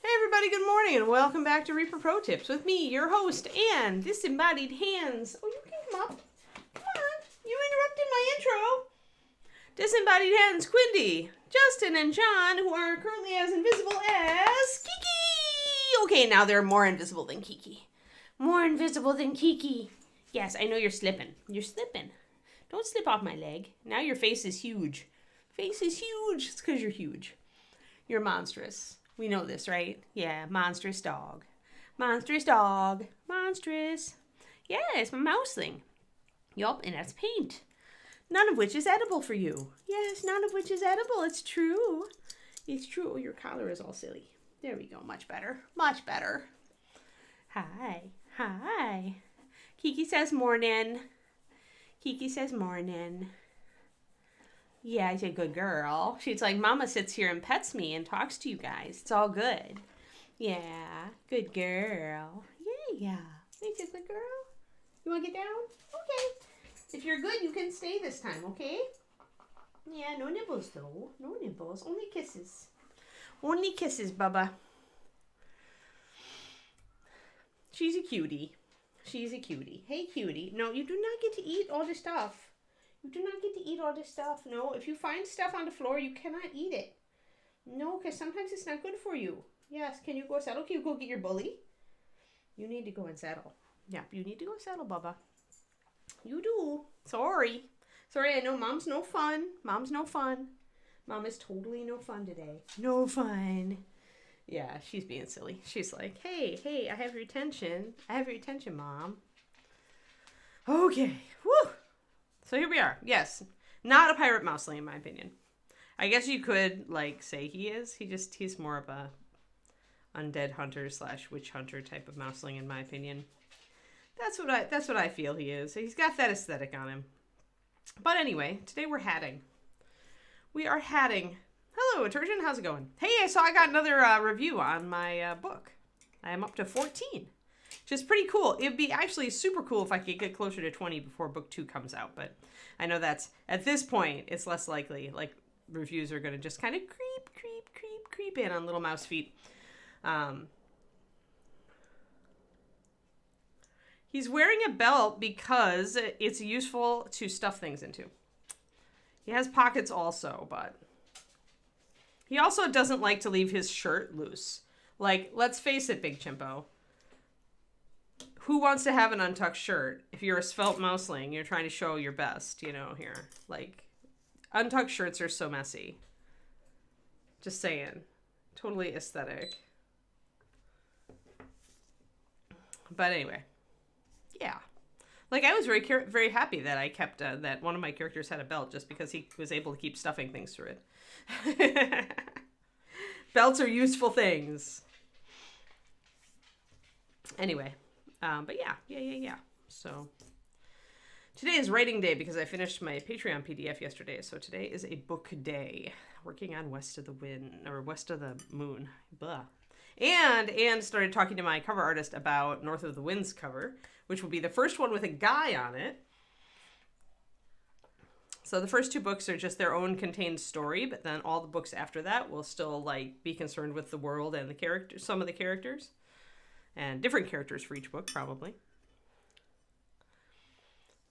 Everybody, good morning and welcome back to Reaper Pro Tips with me, your host, and Disembodied Hands. Oh, you can come up. Come on. You interrupted my intro. Disembodied Hands, Quindy, Justin, and John, who are currently as invisible as Kiki. Okay, now they're more invisible than Kiki. More invisible than Kiki. Yes, I know you're slipping. You're slipping. Don't slip off my leg. Now your face is huge. Face is huge. It's because you're huge. You're monstrous. We know this, right? Yeah, monstrous dog. Monstrous dog. Monstrous. Yes, Mousling. Yup, and that's paint. None of which is edible for you. Yes, none of which is edible. It's true. It's true. Oh, your collar is all silly. There we go. Much better. Much better. Hi. Hi. Kiki says morning. Kiki says morning. Yeah, I said good girl. She's like, Mama sits here and pets me and talks to you guys. It's all good. Yeah, good girl. Yeah. I said good girl. You want to get down? Okay. If you're good, you can stay this time, okay? Yeah, no nibbles though. No nibbles. Only kisses. Only kisses, Bubba. She's a cutie. She's a cutie. Hey, cutie. No, you do not get to eat all the stuff. You do not get to eat all this stuff. No, if you find stuff on the floor, you cannot eat it. No, because sometimes it's not good for you. Yes, can you go settle? Can you go get your bully? You need to go and settle. Yeah, you need to go settle, Bubba. You do. Sorry. Sorry, I know Mom's no fun. Mom's no fun. Mom is totally no fun today. No fun. Yeah, she's being silly. She's like, hey, I have your attention. I have your attention, Mom. Okay. Whew. So here we are. Yes, not a pirate Mousling in my opinion. I guess you could say he is. He's more of a undead hunter / witch hunter type of Mousling in my opinion. That's what I feel he is. He's got that aesthetic on him. But anyway, today we're hatting. We are hatting. Hello, Turgeon. How's it going? Hey, I got another review on my book. I am up to 14. Which is pretty cool. It'd be actually super cool if I could get closer to 20 before book 2 comes out. But I know that's, at this point, it's less likely. Reviews are going to just kind of creep in on little mouse feet. He's wearing a belt because it's useful to stuff things into. He has pockets also, but he also doesn't like to leave his shirt loose. Let's face it, Big Chimpo. Who wants to have an untucked shirt? If you're a svelte Mousling, you're trying to show your best, here. Untucked shirts are so messy. Just saying. Totally aesthetic. But anyway. Yeah. I was very happy that I kept, that one of my characters had a belt just because he was able to keep stuffing things through it. Belts are useful things. Anyway. But yeah. So today is writing day because I finished my Patreon PDF yesterday. So today is a book day. Working on West of the Moon. Blah. And started talking to my cover artist about North of the Winds cover, which will be the first one with a guy on it. So the first 2 books are just their own contained story, but then all the books after that will still be concerned with the world and the characters, some of the characters. And different characters for each book, probably.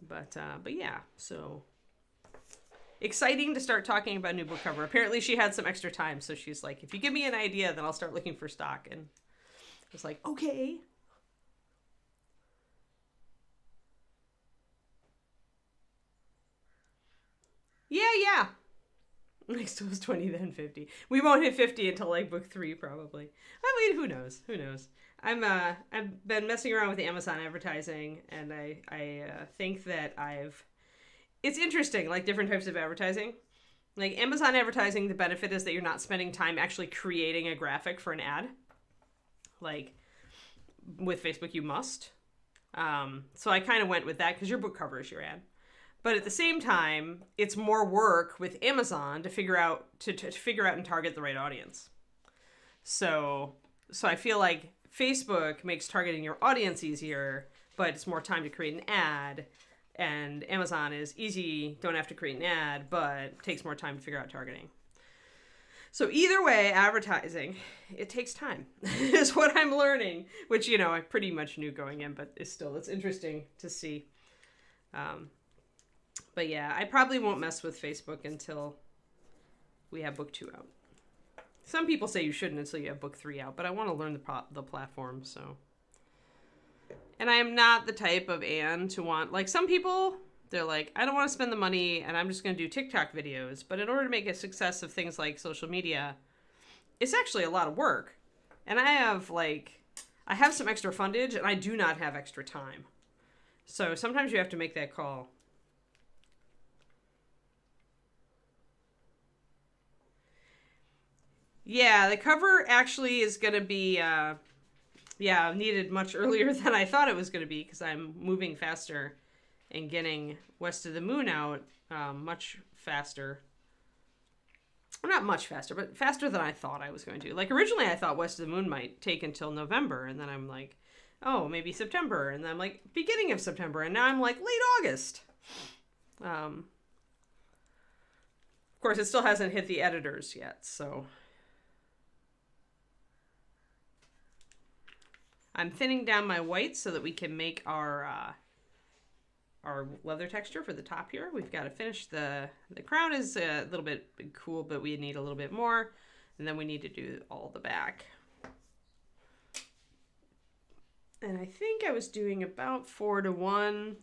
But yeah, so exciting to start talking about new book cover. Apparently she had some extra time, so she's like, if you give me an idea, then I'll start looking for stock. And I was like, okay. Yeah. Next was 20, then 50. We won't hit 50 until book 3, probably. I mean, who knows? I've been messing around with the Amazon advertising, and I think that it's interesting, different types of advertising. Amazon advertising, the benefit is that you're not spending time actually creating a graphic for an ad. With Facebook, you must. So I kind of went with that because your book cover is your ad. But at the same time, it's more work with Amazon to figure out and target the right audience. So I feel like Facebook makes targeting your audience easier, but it's more time to create an ad. And Amazon is easy, don't have to create an ad, but takes more time to figure out targeting. So either way, advertising, it takes time, is what I'm learning, which, you know, I pretty much knew going in, but it's interesting to see. But yeah, I probably won't mess with Facebook until we have book 2 out. Some people say you shouldn't until you have book 3 out, but I want to learn the platform, so. And I am not the type of Anne to want, like some people, they're like, I don't want to spend the money and I'm just going to do TikTok videos. But in order to make a success of things like social media, it's actually a lot of work. And I have some extra fundage and I do not have extra time. So sometimes you have to make that call. Yeah, the cover actually is going to be, needed much earlier than I thought it was going to be because I'm moving faster and getting West of the Moon out much faster. Well, not much faster, but faster than I thought I was going to. Like originally I thought West of the Moon might take until November, and then I'm like, oh, maybe September, and then I'm like, beginning of September, and now I'm like, late August. Of course, it still hasn't hit the editors yet, so... I'm thinning down my whites so that we can make our leather texture for the top here. We've got to finish the crown is a little bit cool, but we need a little bit more. And then we need to do all the back. And I think I was doing about 4:1,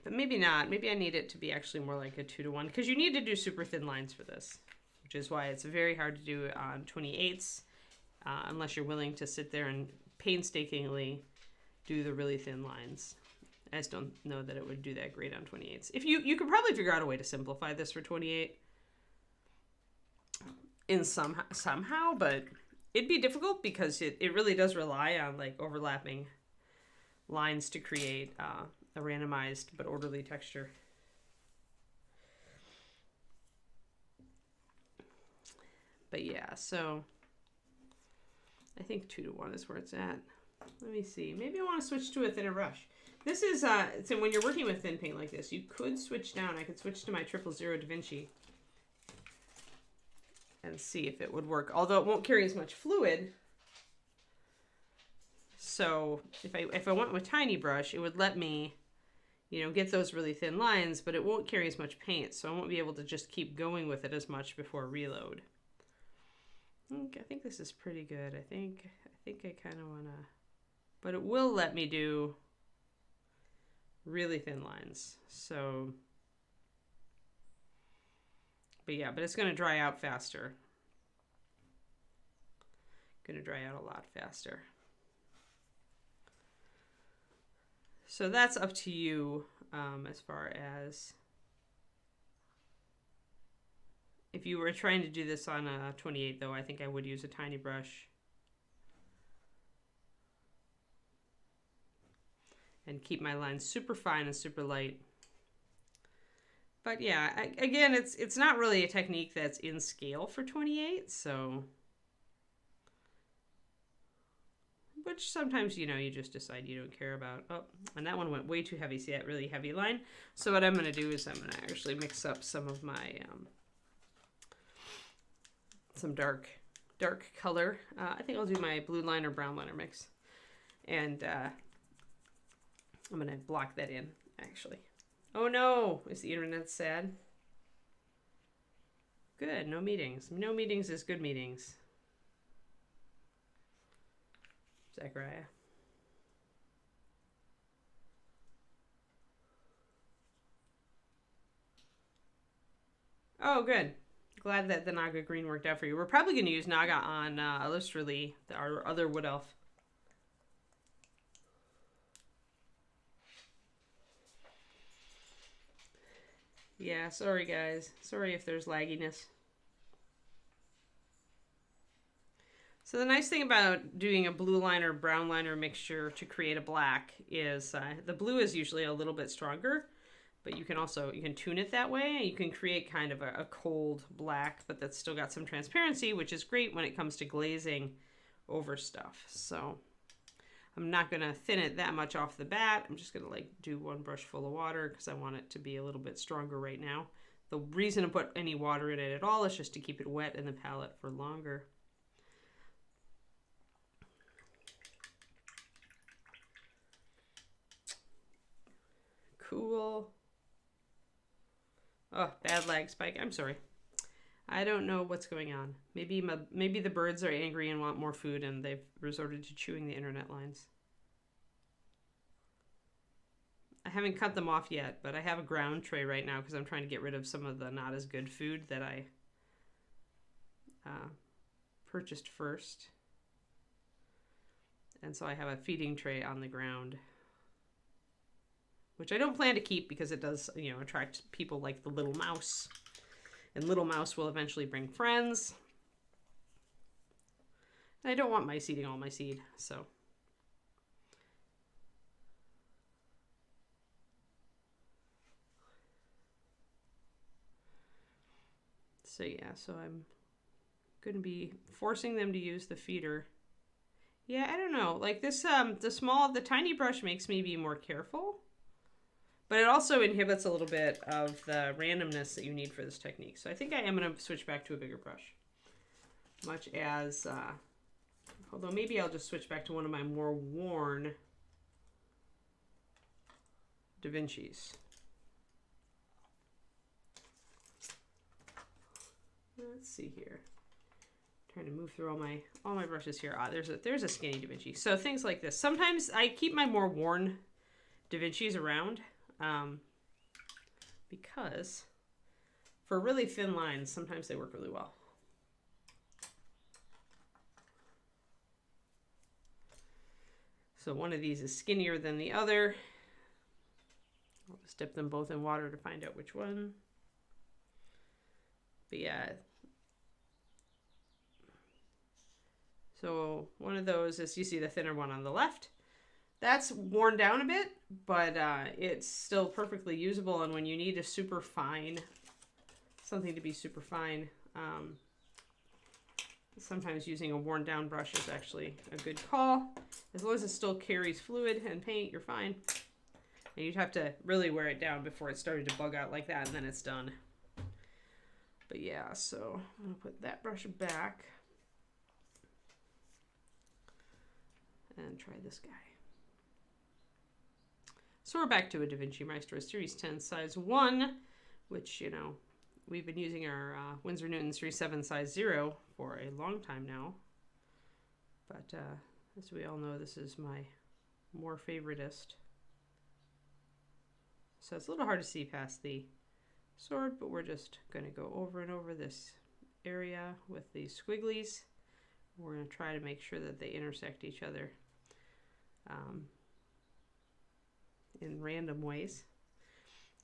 but maybe not. Maybe I need it to be actually more like a 2:1 because you need to do super thin lines for this, which is why it's very hard to do on 28s. Unless you're willing to sit there and painstakingly do the really thin lines. I just don't know that it would do that great on 28s. If you could probably figure out a way to simplify this for 28 in somehow, but it'd be difficult because it really does rely on like overlapping lines to create a randomized but orderly texture. But yeah, so... I think 2:1 is where it's at. Let me see. Maybe I want to switch to a thinner brush. This is, so when you're working with thin paint like this, you could switch down. I could switch to my 000 Da Vinci and see if it would work. Although it won't carry as much fluid. So if I went with tiny brush, it would let me, you know, get those really thin lines, but it won't carry as much paint. So I won't be able to just keep going with it as much before reload. I think this is pretty good. I think I kind of want to, but it will let me do really thin lines. So, but yeah, but it's going to dry out faster. Going to dry out a lot faster. So that's up to you as far as if you were trying to do this on a 28, though, I think I would use a tiny brush. And keep my lines super fine and super light. But yeah, again, it's not really a technique that's in scale for 28, so... Which sometimes, you know, you just decide you don't care about. Oh, and that one went way too heavy. See that really heavy line? So what I'm going to do is I'm going to actually mix up some of my... some dark color. I think I'll do my blue liner, brown liner mix. And I'm going to block that in, actually. Oh no! Is the internet sad? Good, no meetings. No meetings is good meetings. Zachariah. Oh, good. Glad that the Naga green worked out for you. We're probably going to use Naga on Illustrally, our other wood elf. Yeah, sorry guys. Sorry if there's lagginess. So the nice thing about doing a blue liner, brown liner mixture to create a black is the blue is usually a little bit stronger, but you can tune it that way. You can create kind of a cold black, but that's still got some transparency, which is great when it comes to glazing over stuff. So I'm not going to thin it that much off the bat. I'm just going to like do one brush full of water because I want it to be a little bit stronger right now. The reason to put any water in it at all is just to keep it wet in the palette for longer. Cool. Oh, bad lag spike. I'm sorry. I don't know what's going on. Maybe the birds are angry and want more food and they've resorted to chewing the internet lines. I haven't cut them off yet, but I have a ground tray right now because I'm trying to get rid of some of the not as good food that I purchased first. And so I have a feeding tray on the ground, which I don't plan to keep because it does, you know, attract people like the little mouse. And little mouse will eventually bring friends. And I don't want mice eating all my seed, so. So yeah, so I'm going to be forcing them to use the feeder. Yeah, I don't know. Like this, the tiny brush makes me be more careful. But it also inhibits a little bit of the randomness that you need for this technique. So I think I am going to switch back to a bigger brush. Much as, although maybe I'll just switch back to one of my more worn Da Vinci's. Let's see here. Trying to move through all my brushes here. Ah, there's a skinny Da Vinci. So things like this. Sometimes I keep my more worn Da Vinci's around. Because for really thin lines, sometimes they work really well. So one of these is skinnier than the other. I'll just dip them both in water to find out which one. But yeah. So one of those is, you see the thinner one on the left. That's worn down a bit, but it's still perfectly usable. And when you need a super fine, something to be super fine, sometimes using a worn down brush is actually a good call. As long as it still carries fluid and paint, you're fine. And you'd have to really wear it down before it started to bug out like that, and then it's done. But yeah, so I'm going to put that brush back and try this guy. So we're back to a Da Vinci Maestro Series 10 size 1, which, you know, we've been using our Winsor Newton Series 7 size 0 for a long time now. But as we all know, this is my more favoritist. So it's a little hard to see past the sword, but we're just going to go over and over this area with these squigglies. We're going to try to make sure that they intersect each other in random ways.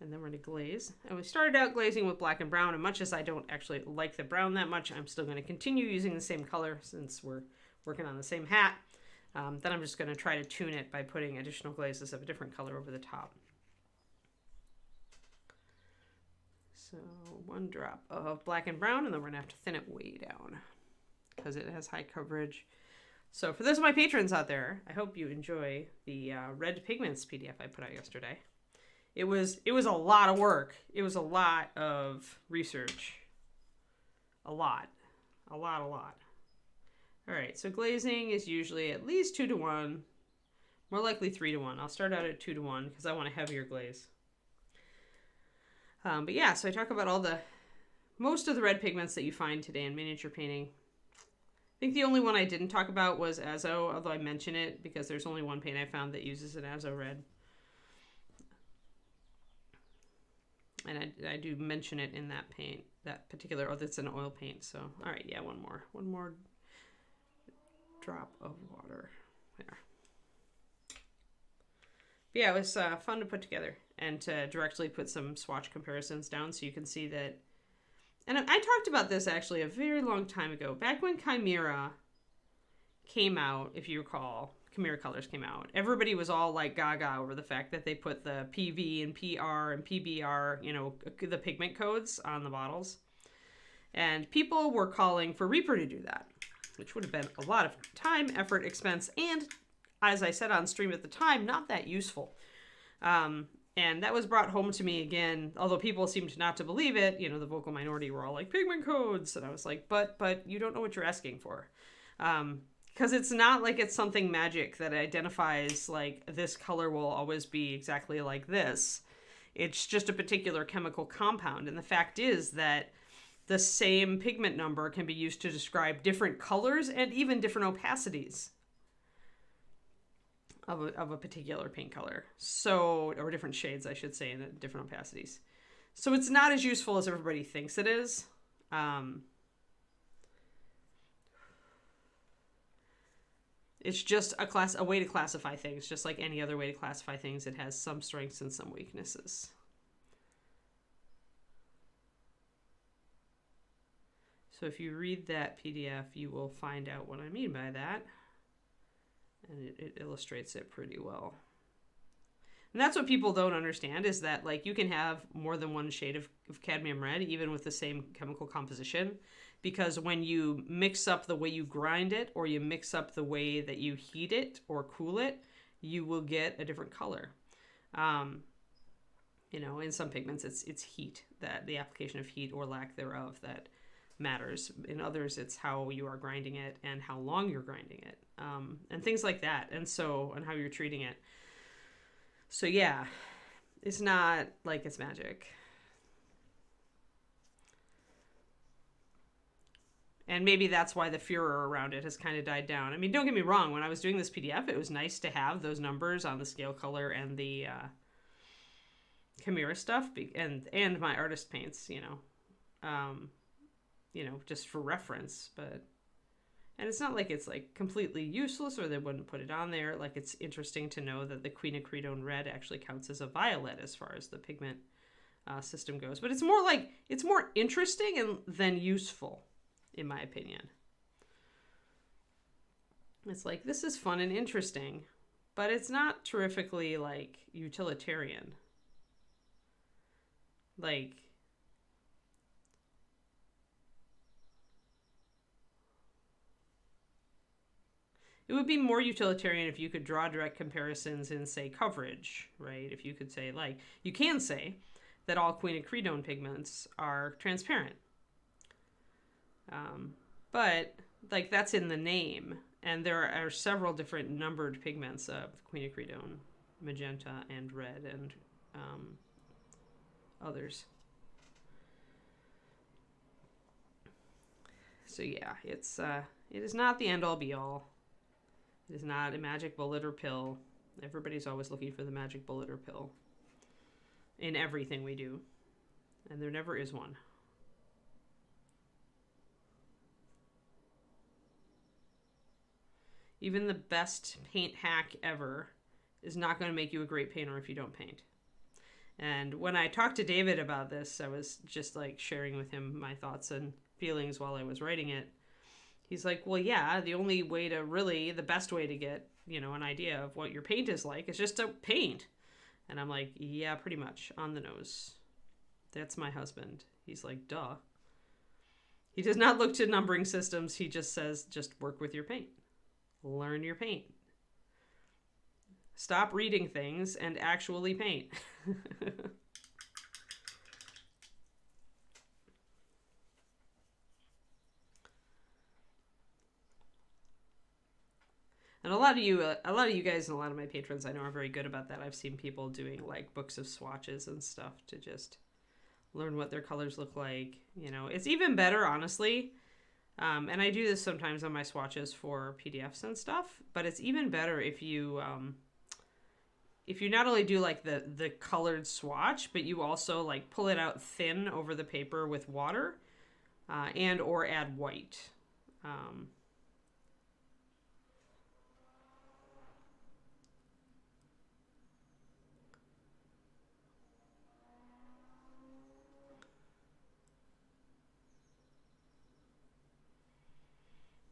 And then we're going to glaze. And we started out glazing with black and brown, and much as I don't actually like the brown that much, I'm still going to continue using the same color since we're working on the same hat. Then I'm just going to try to tune it by putting additional glazes of a different color over the top. So one drop of black and brown, and then we're going to have to thin it way down because it has high coverage. So for those of my patrons out there, I hope you enjoy the red pigments PDF I put out yesterday. It was a lot of work. It was a lot of research. A lot. All right, so glazing is usually at least 2 to 1, more likely 3 to 1. I'll start out at 2 to 1 because I want a heavier glaze. But yeah, so I talk about most of the red pigments that you find today in miniature painting. I think the only one I didn't talk about was Azo, although I mention it because there's only one paint I found that uses an Azo red. And I do mention it in that paint, that particular, oh, that's an oil paint. So, all right, yeah, one more drop of water there. But yeah, it was fun to put together and to directly put some swatch comparisons down so you can see that. And I talked about this actually a very long time ago, back when Chimera came out, if you recall. Chimera colors came out. Everybody was all like gaga over the fact that they put the PV and PR and PBR, you know, the pigment codes on the bottles. And people were calling for Reaper to do that, which would have been a lot of time, effort, expense, and as I said on stream at the time, not that useful. And that was brought home to me again, although people seemed not to believe it. You know, the vocal minority were all like, pigment codes. And I was like, but you don't know what you're asking for. Because it's not like it's something magic that identifies like this color will always be exactly like this. It's just a particular chemical compound. And the fact is that the same pigment number can be used to describe different colors and even different opacities of a particular paint color. So, or different shades, I should say, in different opacities. So it's not as useful as everybody thinks it is. It's just a way to classify things, just like any other way to classify things. It has some strengths and some weaknesses. So if you read that PDF, you will find out what I mean by that. And it illustrates it pretty well. And that's what people don't understand, is that like you can have more than one shade of cadmium red, even with the same chemical composition, because when you mix up the way you grind it, or you mix up the way that you heat it or cool it, you will get a different color. You know, in some pigments, it's heat, that the application of heat or lack thereof that matters. In others, it's how you are grinding it and how long you're grinding it, and things like that, and how you're treating it. So yeah, it's not like it's magic. And maybe that's why the furor around it has kind of died down. I mean, don't get me wrong, when I was doing this PDF, it was nice to have those numbers on the scale color and the Chimera stuff, and my artist paints, you know, just for reference. And it's not like it's like completely useless or they wouldn't put it on there. Like, it's interesting to know that the quinacridone red actually counts as a violet as far as the pigment system goes. But it's more interesting than useful, in my opinion. It's like, this is fun and interesting, but it's not terrifically like utilitarian. Like, it would be more utilitarian if you could draw direct comparisons in, say, coverage, right? If you could say, like, you can say that all quinacridone pigments are transparent. But, like, that's in the name. And there are several different numbered pigments of quinacridone, magenta, and red, and others. So, yeah, it is not the end-all, be-all. It is not a magic bullet or pill. Everybody's always looking for the magic bullet or pill in everything we do. And there never is one. Even the best paint hack ever is not going to make you a great painter if you don't paint. And when I talked to David about this, I was just like sharing with him my thoughts and feelings while I was writing it. He's like, well, yeah, the best way to get, you know, an idea of what your paint is like is just to paint. And I'm like, yeah, pretty much, on the nose. That's my husband. He's like, duh. He does not look to numbering systems. He just says, just work with your paint. Learn your paint. Stop reading things and actually paint. And a lot of you guys and a lot of my patrons I know are very good about that. I've seen people doing like books of swatches and stuff to just learn what their colors look like. You know, it's even better, honestly. And I do this sometimes on my swatches for PDFs and stuff, but it's even better if you not only do like the colored swatch, but you also like pull it out thin over the paper with water, and or add white.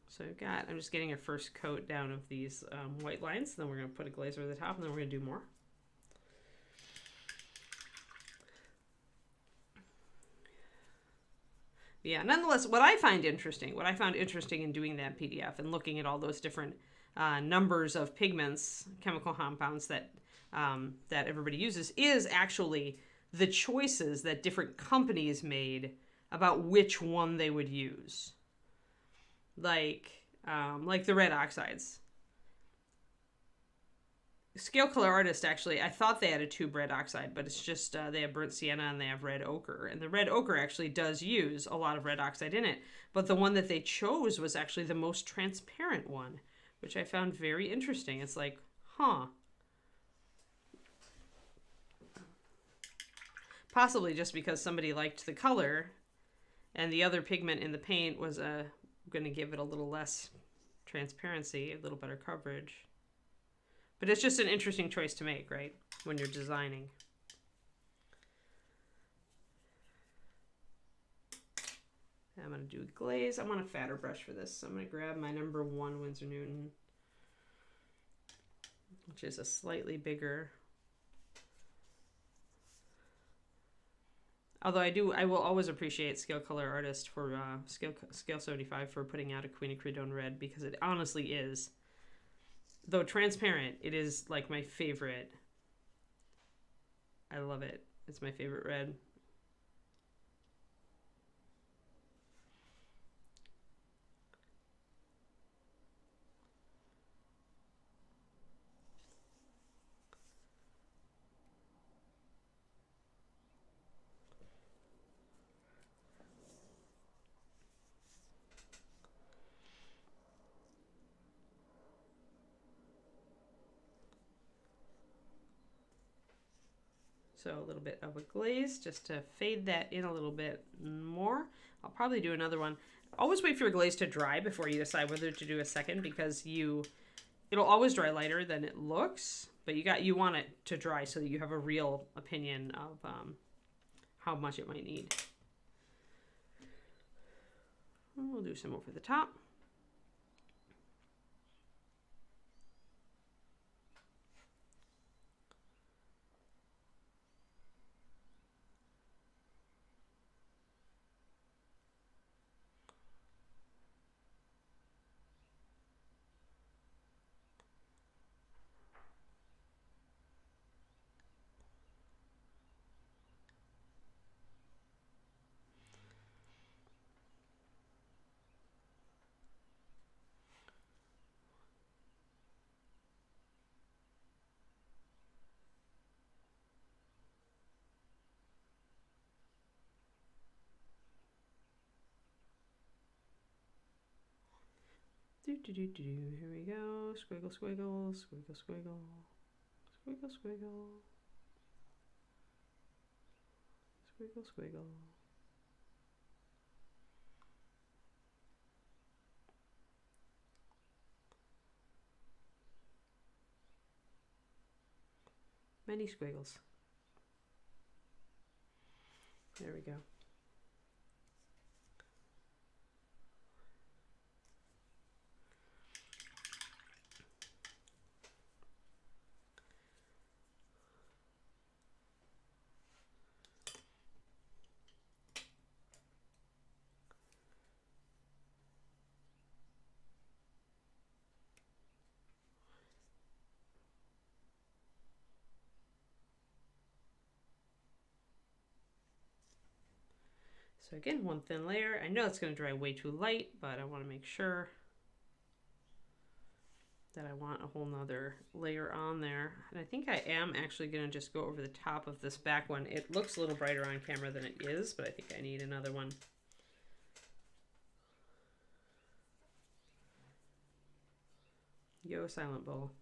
So I'm just getting a first coat down of these white lines. Then we're going to put a glaze over the top, and then we're going to do more. Yeah, nonetheless, what I found interesting in doing that PDF and looking at all those different numbers of pigments, chemical compounds that that everybody uses, is actually the choices that different companies made about which one they would use. Like the red oxides. Scale Color Artist, actually, I thought they had a tube red oxide, but it's just they have burnt sienna and they have red ochre. And the red ochre actually does use a lot of red oxide in it. But the one that they chose was actually the most transparent one, which I found very interesting. It's like, huh. Possibly just because somebody liked the color and the other pigment in the paint was going to give it a little less transparency, a little better coverage. But it's just an interesting choice to make, right? When you're designing. I'm going to do a glaze. I want a fatter brush for this. So I'm going to grab my number 1 Winsor Newton, which is a slightly bigger. Although I will always appreciate Scale Color Artist for Scale 75 for putting out a Queen of Creedone red, because it honestly is. Though transparent, it is like my favorite. I love it. It's my favorite red. So a little bit of a glaze just to fade that in a little bit more. I'll probably do another one. Always wait for your glaze to dry before you decide whether to do a second, because it'll always dry lighter than it looks, but you want it to dry so that you have a real opinion of how much it might need. And we'll do some over the top. Here we go. Squiggle, squiggle, squiggle, squiggle, squiggle, squiggle, squiggle, squiggle. Many squiggles. There we go. So again, one thin layer. I know it's going to dry way too light, but I want to make sure that I want a whole nother layer on there. And I think I am actually going to just go over the top of this back one. It looks a little brighter on camera than it is, but I think I need another one. Yo, Silent Bull.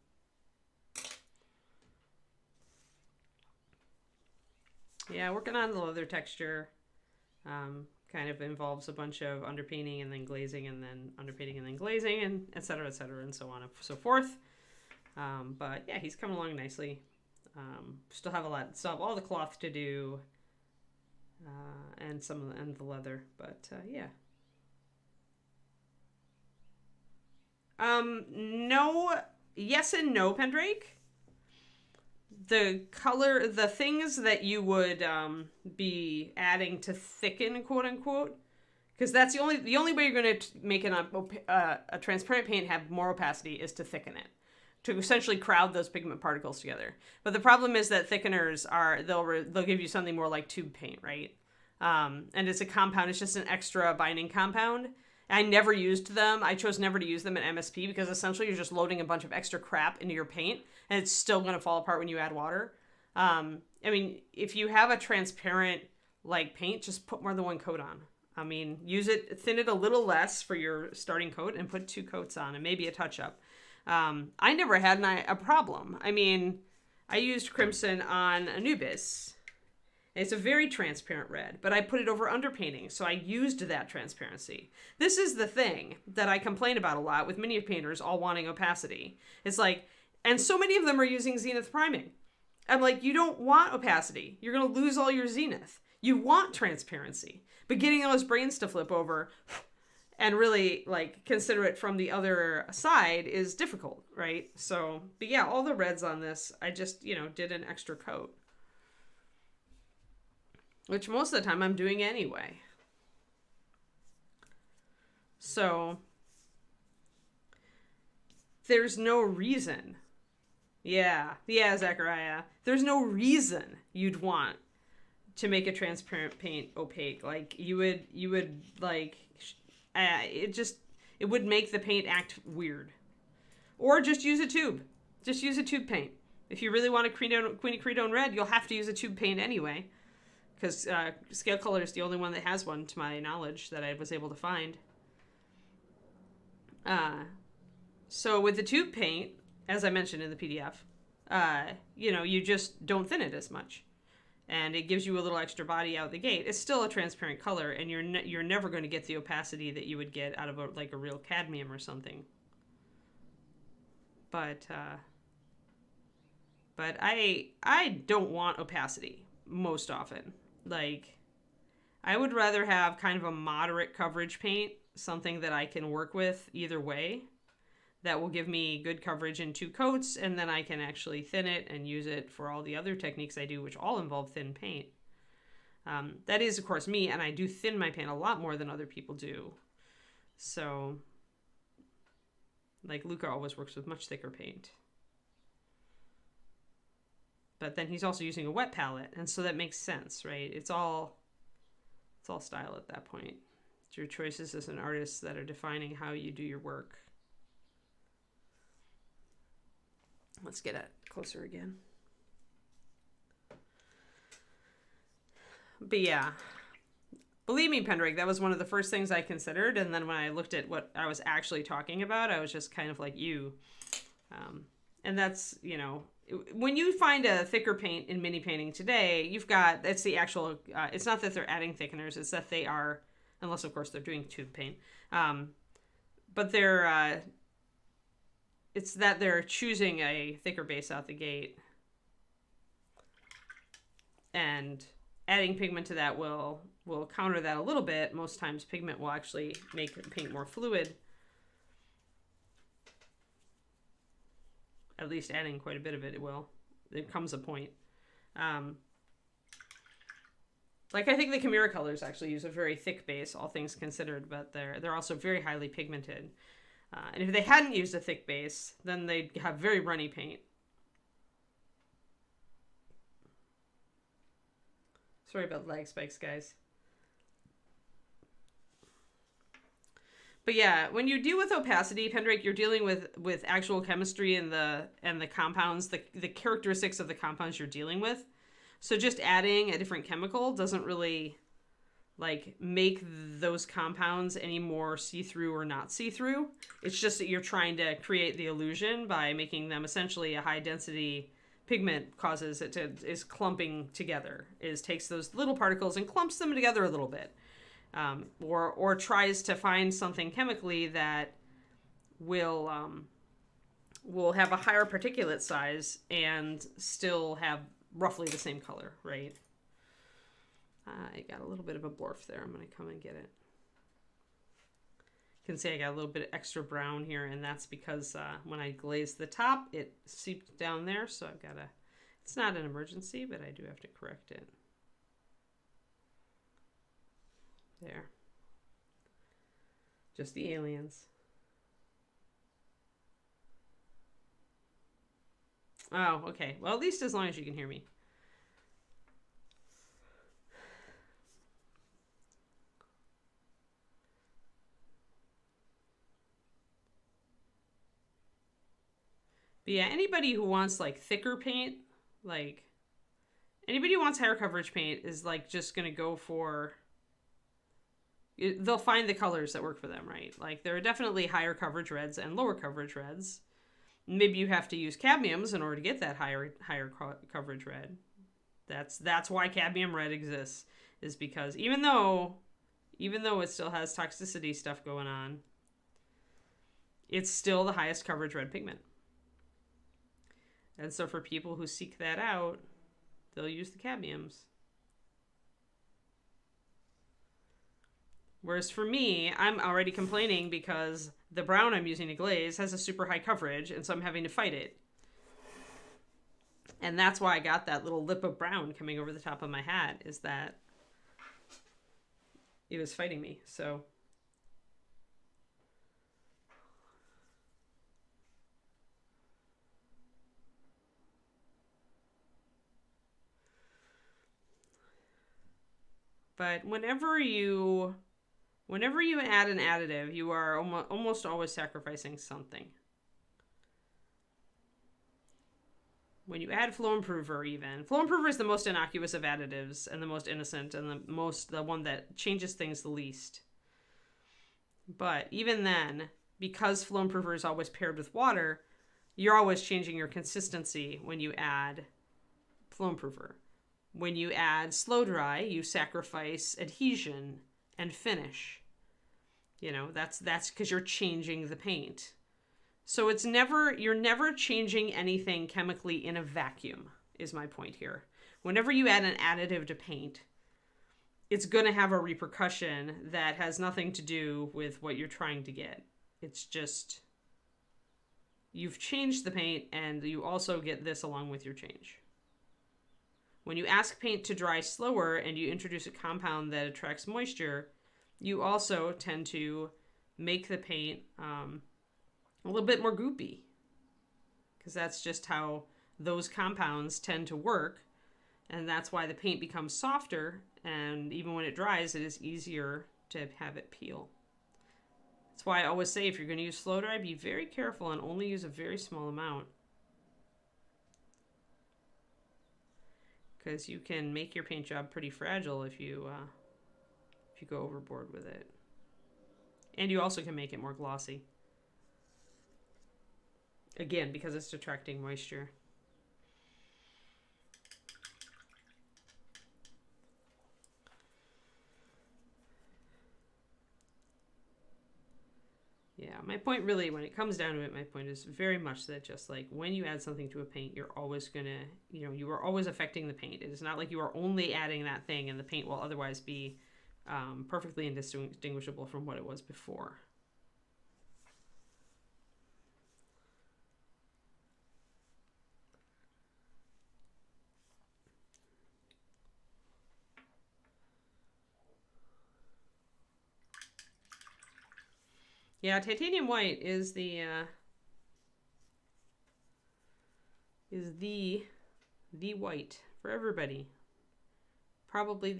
Yeah, working on the leather texture. Kind of involves a bunch of underpainting and then glazing and then underpainting and then glazing and et cetera, and so on and so forth. But yeah, he's coming along nicely. Still have all the cloth to do, and the leather, but yeah. No, yes and no, Pendrake. The things that you would be adding to thicken, quote unquote, Because that's the only way you're going to make a transparent paint have more opacity is to thicken it, to essentially crowd those pigment particles together. But the problem is that thickeners they'll give you something more like tube paint, right? And it's a compound. It's just an extra binding compound. I never used them. I chose never to use them in MSP because essentially you're just loading a bunch of extra crap into your paint, and it's still going to fall apart when you add water. I mean, if you have a transparent like paint, just put more than one coat on. I mean, thin it a little less for your starting coat and put 2 coats on and maybe a touch up. I never had a problem. I mean, I used crimson on Anubis. It's a very transparent red, but I put it over underpainting, so I used that transparency. This is the thing that I complain about a lot with many painters all wanting opacity. It's like, and so many of them are using zenith priming. I'm like, you don't want opacity. You're going to lose all your zenith. You want transparency. But getting those brains to flip over and really like consider it from the other side is difficult, right? So, but yeah, all the reds on this, I just, did an extra coat. Which most of the time I'm doing anyway. So, there's no reason. Yeah, Zachariah. There's no reason you'd want to make a transparent paint opaque. Like you would like, it would make the paint act weird. Or just use a tube. Just use a tube paint. If you really want a Queen of Creedone red, you'll have to use a tube paint anyway. Because Scale Color is the only one that has one, to my knowledge, that I was able to find. So with the tube paint, as I mentioned in the PDF, you just don't thin it as much. And it gives you a little extra body out the gate. It's still a transparent color, and you're never going to get the opacity that you would get out of a real cadmium or something. But I don't want opacity most often. Like, I would rather have kind of a moderate coverage paint, something that I can work with either way, that will give me good coverage in 2 coats, and then I can actually thin it and use it for all the other techniques I do, which all involve thin paint. That is, of course, me, and I do thin my paint a lot more than other people do. So, like, Luca always works with much thicker paint. But then he's also using a wet palette, and so that makes sense, right? It's all style at that point. It's your choices as an artist that are defining how you do your work. Let's get it closer again. But yeah, believe me, Pendrake, that was one of the first things I considered. And then when I looked at what I was actually talking about, I was just kind of like you. And that's, when you find a thicker paint in mini painting today, it's the actual, it's not that they're adding thickeners, it's that they are, unless of course they're doing tube paint. But it's that they're choosing a thicker base out the gate, and adding pigment to that will counter that a little bit. Most times pigment will actually make the paint more fluid. At least adding quite a bit of it will. There comes a point. Like I think the Chimera colors actually use a very thick base, all things considered, but they're also very highly pigmented. And if they hadn't used a thick base, then they'd have very runny paint. Sorry about lag spikes, guys. But yeah, when you deal with opacity, Pendrake, you're dealing with actual chemistry and the compounds, the characteristics of the compounds you're dealing with. So just adding a different chemical doesn't really make those compounds any more see-through or not see-through. It's just that you're trying to create the illusion by making them essentially a high-density pigment causes it is clumping together. Takes those little particles and clumps them together a little bit. Or tries to find something chemically that will have a higher particulate size and still have roughly the same color, right? I got a little bit of a blorf there. I'm going to come and get it. You can see I got a little bit of extra brown here, and that's because when I glazed the top, it seeped down there, so I've got it's not an emergency, but I do have to correct it. There. Just the aliens. Oh, okay. Well, at least as long as you can hear me. But yeah, anybody who wants like thicker paint, like anybody who wants higher coverage paint is like just gonna go for. They'll find the colors that work for them, right? Like there are definitely higher coverage reds and lower coverage reds. Maybe you have to use cadmiums in order to get that higher coverage red. That's why cadmium red exists, is because even though it still has toxicity stuff going on, it's still the highest coverage red pigment. And so for people who seek that out, they'll use the cadmiums. Whereas for me, I'm already complaining because the brown I'm using to glaze has a super high coverage, and so I'm having to fight it. And that's why I got that little lip of brown coming over the top of my hat, is that it was fighting me. So but whenever you add an additive, you are almost always sacrificing something. When you add flow improver, flow improver is the most innocuous of additives and the most innocent and the one that changes things the least. But even then, because flow improver is always paired with water, you're always changing your consistency when you add flow improver. When you add slow dry, you sacrifice adhesion and finish. You know, that's because you're changing the paint. So you're never changing anything chemically in a vacuum, is my point here. Whenever you add an additive to paint, it's going to have a repercussion that has nothing to do with what you're trying to get. It's just, you've changed the paint and you also get this along with your change. When you ask paint to dry slower and you introduce a compound that attracts moisture, you also tend to make the paint a little bit more goopy, because that's just how those compounds tend to work, and that's why the paint becomes softer, and even when it dries, it is easier to have it peel. That's why I always say if you're going to use slow dry, be very careful and only use a very small amount, because you can make your paint job pretty fragile if you go overboard with it. And you also can make it more glossy. Again, because it's attracting moisture. Yeah, my point really, when it comes down to it, my point is very much that just like when you add something to a paint, you're always going to, you are always affecting the paint. It is not like you are only adding that thing and the paint will otherwise be perfectly indistinguishable from what it was before. Yeah, titanium white is the white for everybody. Probably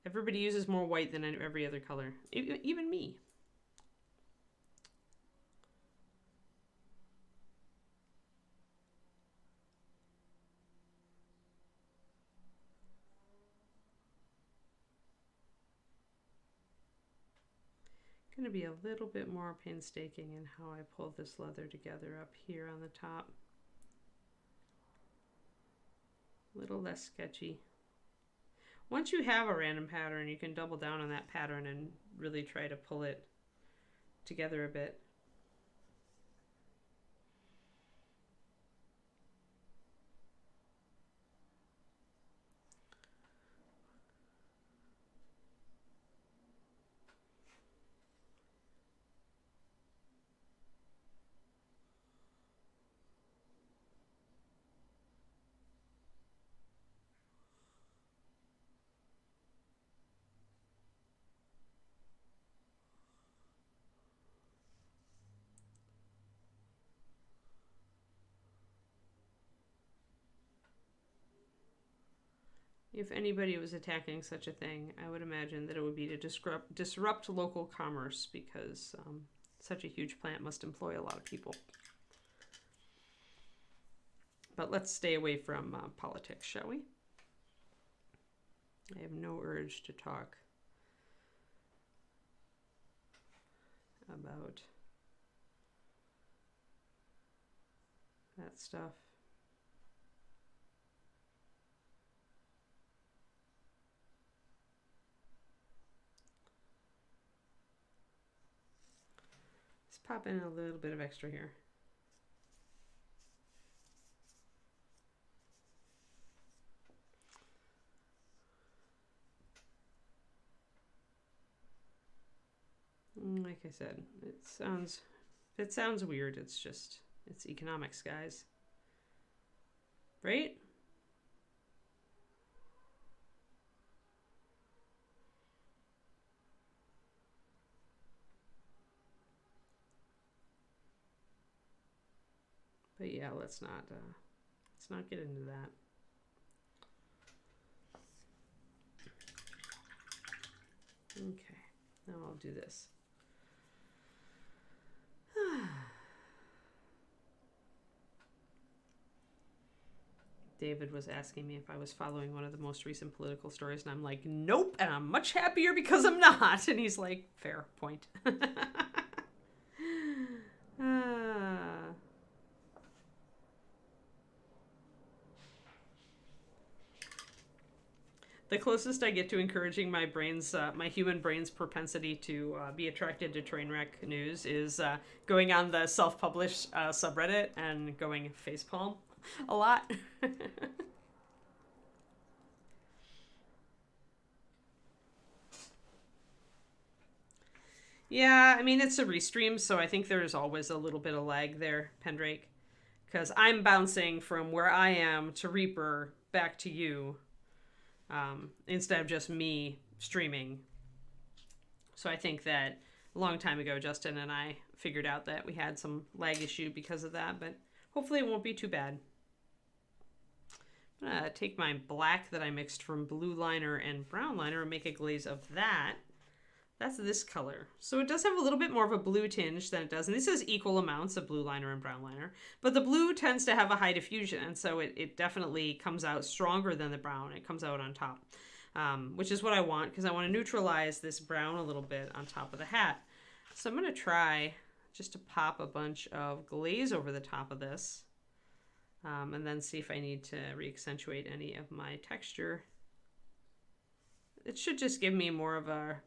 everybody uses more white than every other color, even me. Going to be a little bit more painstaking in how I pull this leather together up here on the top. A little less sketchy. Once you have a random pattern, you can double down on that pattern and really try to pull it together a bit. if anybody was attacking such a thing, I would imagine that it would be to disrupt local commerce, because such a huge plant must employ a lot of people. But let's stay away from politics, shall we? I have no urge to talk about that stuff. Let's pop in a little bit of extra here. Like I said, it sounds weird. It's economics, guys. Right? But yeah, let's not get into that. Okay, now I'll do this. David was asking me if I was following one of the most recent political stories, and I'm like, nope, and I'm much happier because I'm not. And he's like, fair point. The closest I get to encouraging my human brain's propensity to be attracted to train wreck news is going on the self-published subreddit and going facepalm a lot. Yeah, I mean, it's a restream, so I think there's always a little bit of lag there, Pendrake. Because I'm bouncing from where I am to Reaper back to you. Instead of just me streaming. So I think that a long time ago, Justin and I figured out that we had some lag issue because of that, but hopefully it won't be too bad. I'm going to take my black that I mixed from blue liner and brown liner and make a glaze of that. That's this color. So it does have a little bit more of a blue tinge than it does. And this is equal amounts of blue liner and brown liner. But the blue tends to have a high diffusion. And so it definitely comes out stronger than the brown. It comes out on top, which is what I want, because I want to neutralize this brown a little bit on top of the hat. So I'm going to try just to pop a bunch of glaze over the top of this. And then see if I need to re-accentuate any of my texture. It should just give me more of a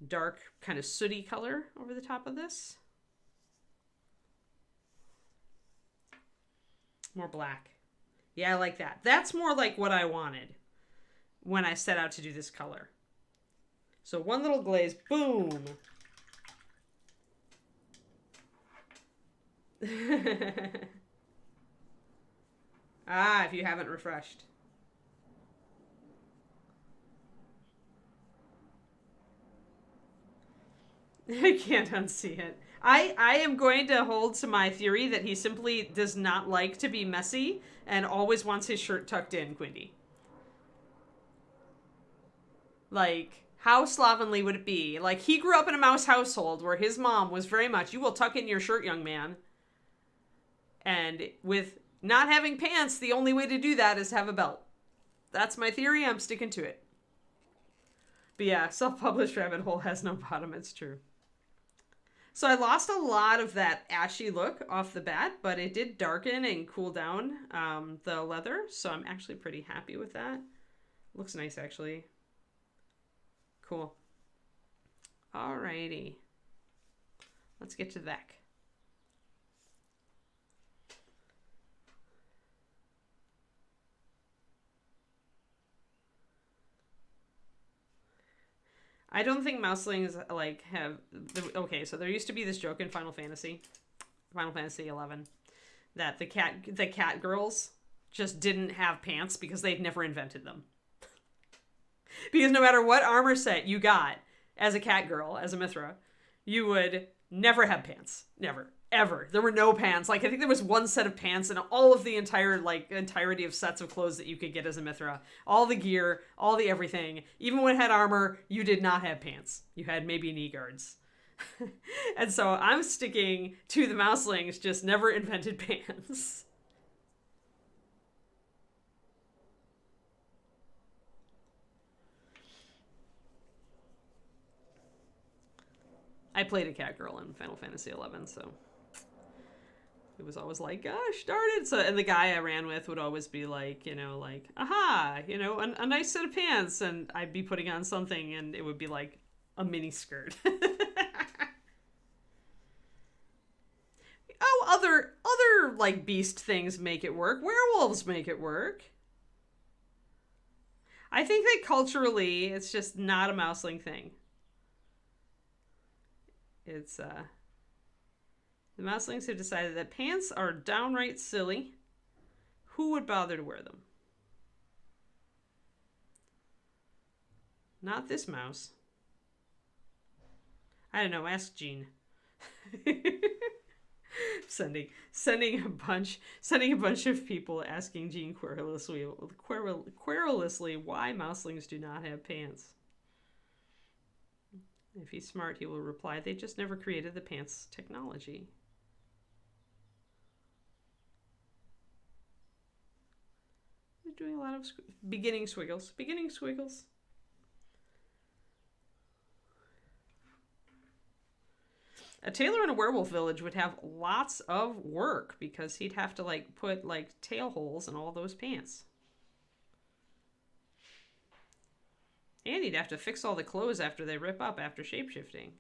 dark kind of sooty color over the top of this. More black. Yeah, I like that. That's more like what I wanted when I set out to do this color. So one little glaze, boom. If you haven't refreshed. I can't unsee it. I am going to hold to my theory that he simply does not like to be messy and always wants his shirt tucked in, Quindy. Like, how slovenly would it be? Like, he grew up in a mouse household where his mom was very much, you will tuck in your shirt, young man. And with not having pants, the only way to do that is have a belt. That's my theory. I'm sticking to it. But yeah, self-published rabbit hole has no bottom. It's true. So I lost a lot of that ashy look off the bat, but it did darken and cool down the leather. So I'm actually pretty happy with that. Looks nice, actually. Cool. Alrighty. Let's get to the back. I don't think Mouslings like have okay, so there used to be this joke in Final Fantasy 11 that the cat girls just didn't have pants because they'd never invented them. Because no matter what armor set you got as a cat girl, as a Mithra, you would never have pants. Never. ever. There were no pants. Like, I think there was one set of pants and all of the entirety of sets of clothes that you could get as a Mithra. All the gear, all the everything. Even when it had armor, you did not have pants. You had maybe knee guards. And so I'm sticking to the Mouselings, just never invented pants. I played a cat girl in Final Fantasy XI, so it was always like, gosh darn it. So, and the guy I ran with would always be like, you know, like, aha, you know, a nice set of pants. And I'd be putting on something and it would be like a mini skirt. Oh, other like beast things make it work. Werewolves make it work. I think that culturally, it's just not a Mouseling thing. It's the Mouselings have decided that pants are downright silly. Who would bother to wear them? Not this mouse. I don't know. Ask Jean. sending a bunch of people asking Jean querulously why Mouselings do not have pants. If he's smart, he will reply, they just never created the pants technology. They're doing a lot of beginning squiggles. A tailor in a werewolf village would have lots of work because he'd have to like put like tail holes in all those pants. And he'd have to fix all the clothes after they rip up after shapeshifting.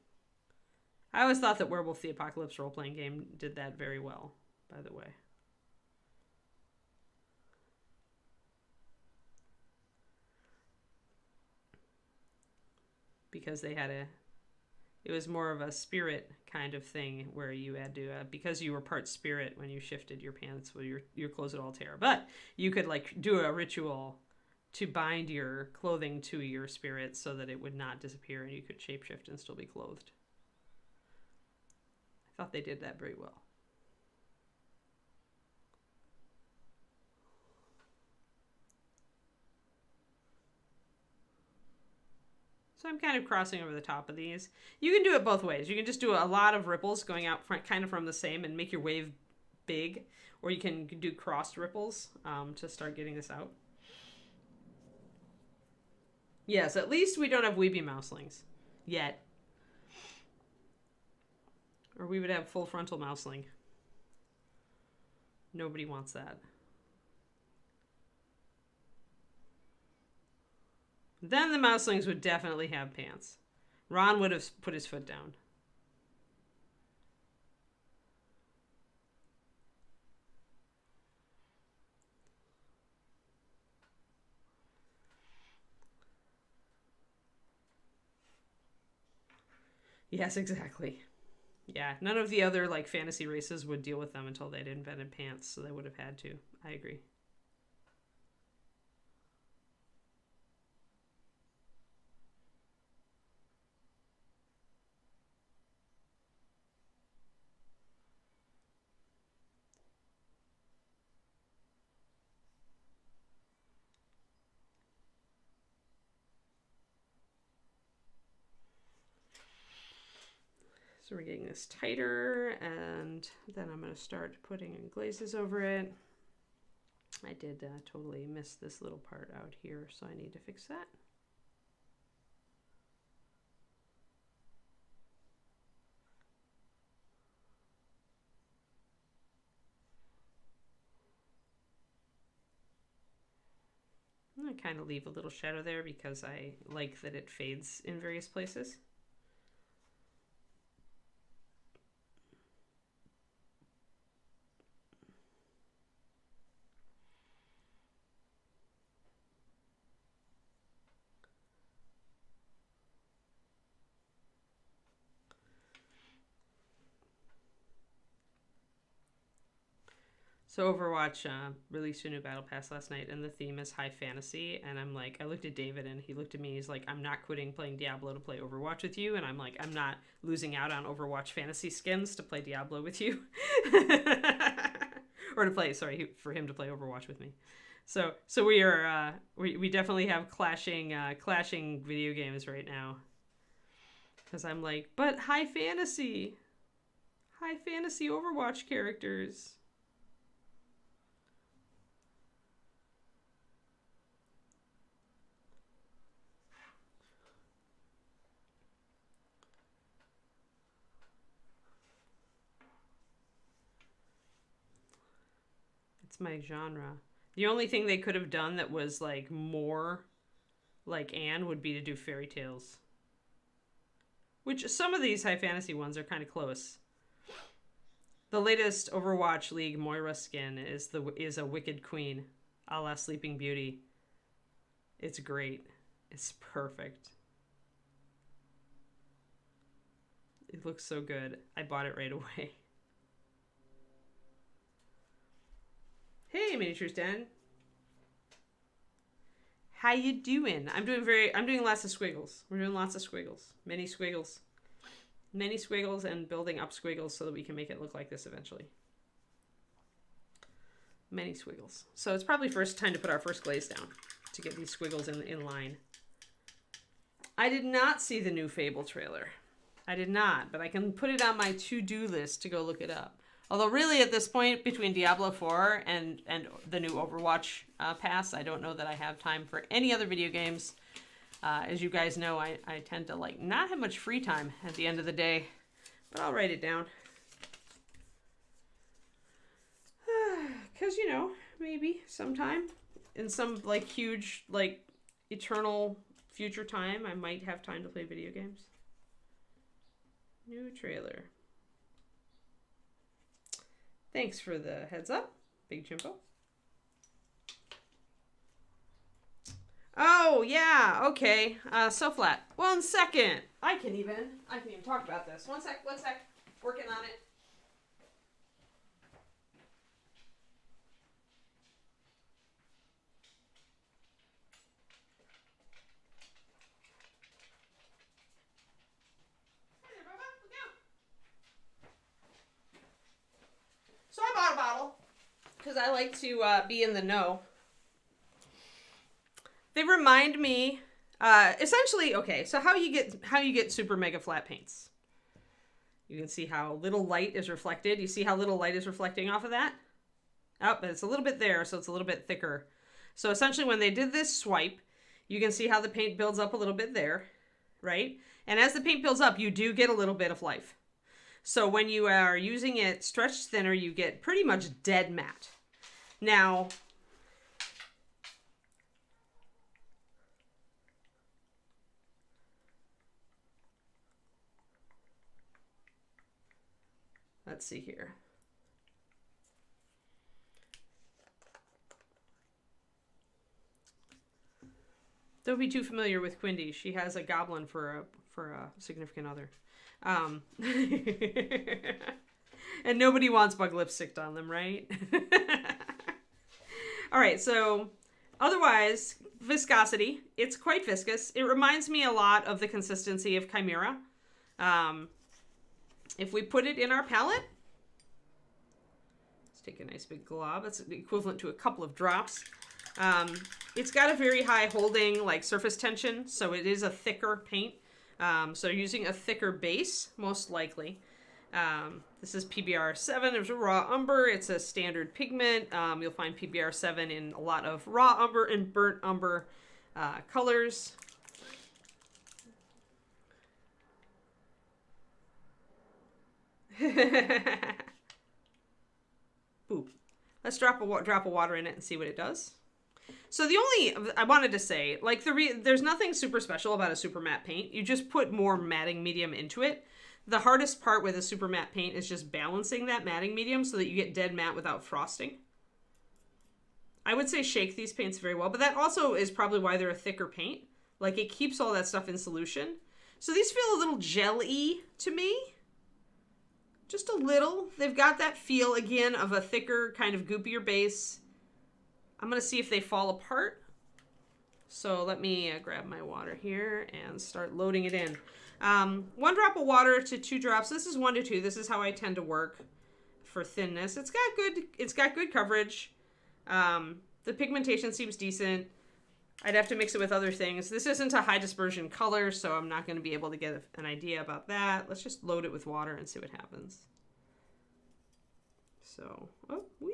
I always thought that Werewolf the Apocalypse role-playing game did that very well, by the way. Because they had it was more of a spirit kind of thing where you had to, because you were part spirit when you shifted your pants, well, your clothes would all tear. But you could like do a ritual to bind your clothing to your spirit so that it would not disappear and you could shapeshift and still be clothed. I thought they did that very well. So I'm kind of crossing over the top of these. You can do it both ways. You can just do a lot of ripples going out kind of from the same and make your wave big, or you can do crossed ripples to start getting this out. Yes, at least we don't have weepy Mouselings. Yet. Or we would have full frontal Mouseling. Nobody wants that. Then the Mouselings would definitely have pants. Ron would have put his foot down. Yes, exactly. Yeah, none of the other like fantasy races would deal with them until they'd invented pants, so they would have had to. I agree. So we're getting this tighter, and then I'm going to start putting glazes over it. I did totally miss this little part out here, so I need to fix that. I kind of leave a little shadow there because I like that it fades in various places. So Overwatch released a new battle pass last night, and the theme is high fantasy. And I'm like, I looked at David, and he looked at me. He's like, I'm not quitting playing Diablo to play Overwatch with you. And I'm like, I'm not losing out on Overwatch fantasy skins to play Diablo with you, or to play. Sorry, for him to play Overwatch with me. So we are we definitely have clashing video games right now. Because I'm like, but high fantasy Overwatch characters. It's my genre. The only thing they could have done that was like more like Anne would be to do fairy tales. Which some of these high fantasy ones are kind of close. The latest Overwatch League Moira skin is a Wicked Queen, a la Sleeping Beauty. It's great. It's perfect. It looks so good. I bought it right away. Hey, Miniatures Den. How you doing? I'm doing lots of squiggles. We're doing lots of squiggles. Many squiggles. Many squiggles and building up squiggles so that we can make it look like this eventually. Many squiggles. So it's probably time to put our first glaze down to get these squiggles in line. I did not see the new Fable trailer. I did not, but I can put it on my to-do list to go look it up. Although really at this point, between Diablo 4 and the new Overwatch pass, I don't know that I have time for any other video games. As you guys know, I tend to like not have much free time at the end of the day, but I'll write it down. Because, you know, maybe sometime in some like huge, like eternal future time, I might have time to play video games. New trailer. Thanks for the heads up, Big Chimpo. Oh, yeah, okay. So flat. 1 second. I can even talk about this. One sec. Working on it. So I bought a bottle because I like to be in the know. They remind me, essentially, okay. So how you get super mega flat paints? You can see how little light is reflected. You see how little light is reflecting off of that? Oh, but it's a little bit there, so it's a little bit thicker. So essentially, when they did this swipe, you can see how the paint builds up a little bit there, right? And as the paint builds up, you do get a little bit of life. So when you are using it stretched thinner, you get pretty much dead matte. Now, let's see here. Don't be too familiar with Quindy. She has a goblin for a significant other. And nobody wants bug lipstick on them, right? All right, so otherwise, viscosity. It's quite viscous. It reminds me a lot of the consistency of Chimera. If we put it in our palette, let's take a nice big glob. That's equivalent to a couple of drops. It's got a very high holding, like surface tension, so it is a thicker paint. So using a thicker base, most likely. This is PBR7. There's a raw umber. It's a standard pigment. You'll find PBR7 in a lot of raw umber and burnt umber colors. Boop. Let's drop a drop of water in it and see what it does. So I wanted to say, like, there's nothing super special about a super matte paint. You just put more matting medium into it. The hardest part with a super matte paint is just balancing that matting medium so that you get dead matte without frosting. I would say shake these paints very well, but that also is probably why they're a thicker paint. Like, it keeps all that stuff in solution. So these feel a little gel-y to me. Just a little. They've got that feel, again, of a thicker, kind of goopier base. I'm going to see if they fall apart. So let me grab my water here and start loading it in. 1 drop of water to 2 drops. This is 1 to 2. This is how I tend to work for thinness. It's got good coverage. The pigmentation seems decent. I'd have to mix it with other things. This isn't a high dispersion color, so I'm not going to be able to get an idea about that. Let's just load it with water and see what happens. So, oh, wee.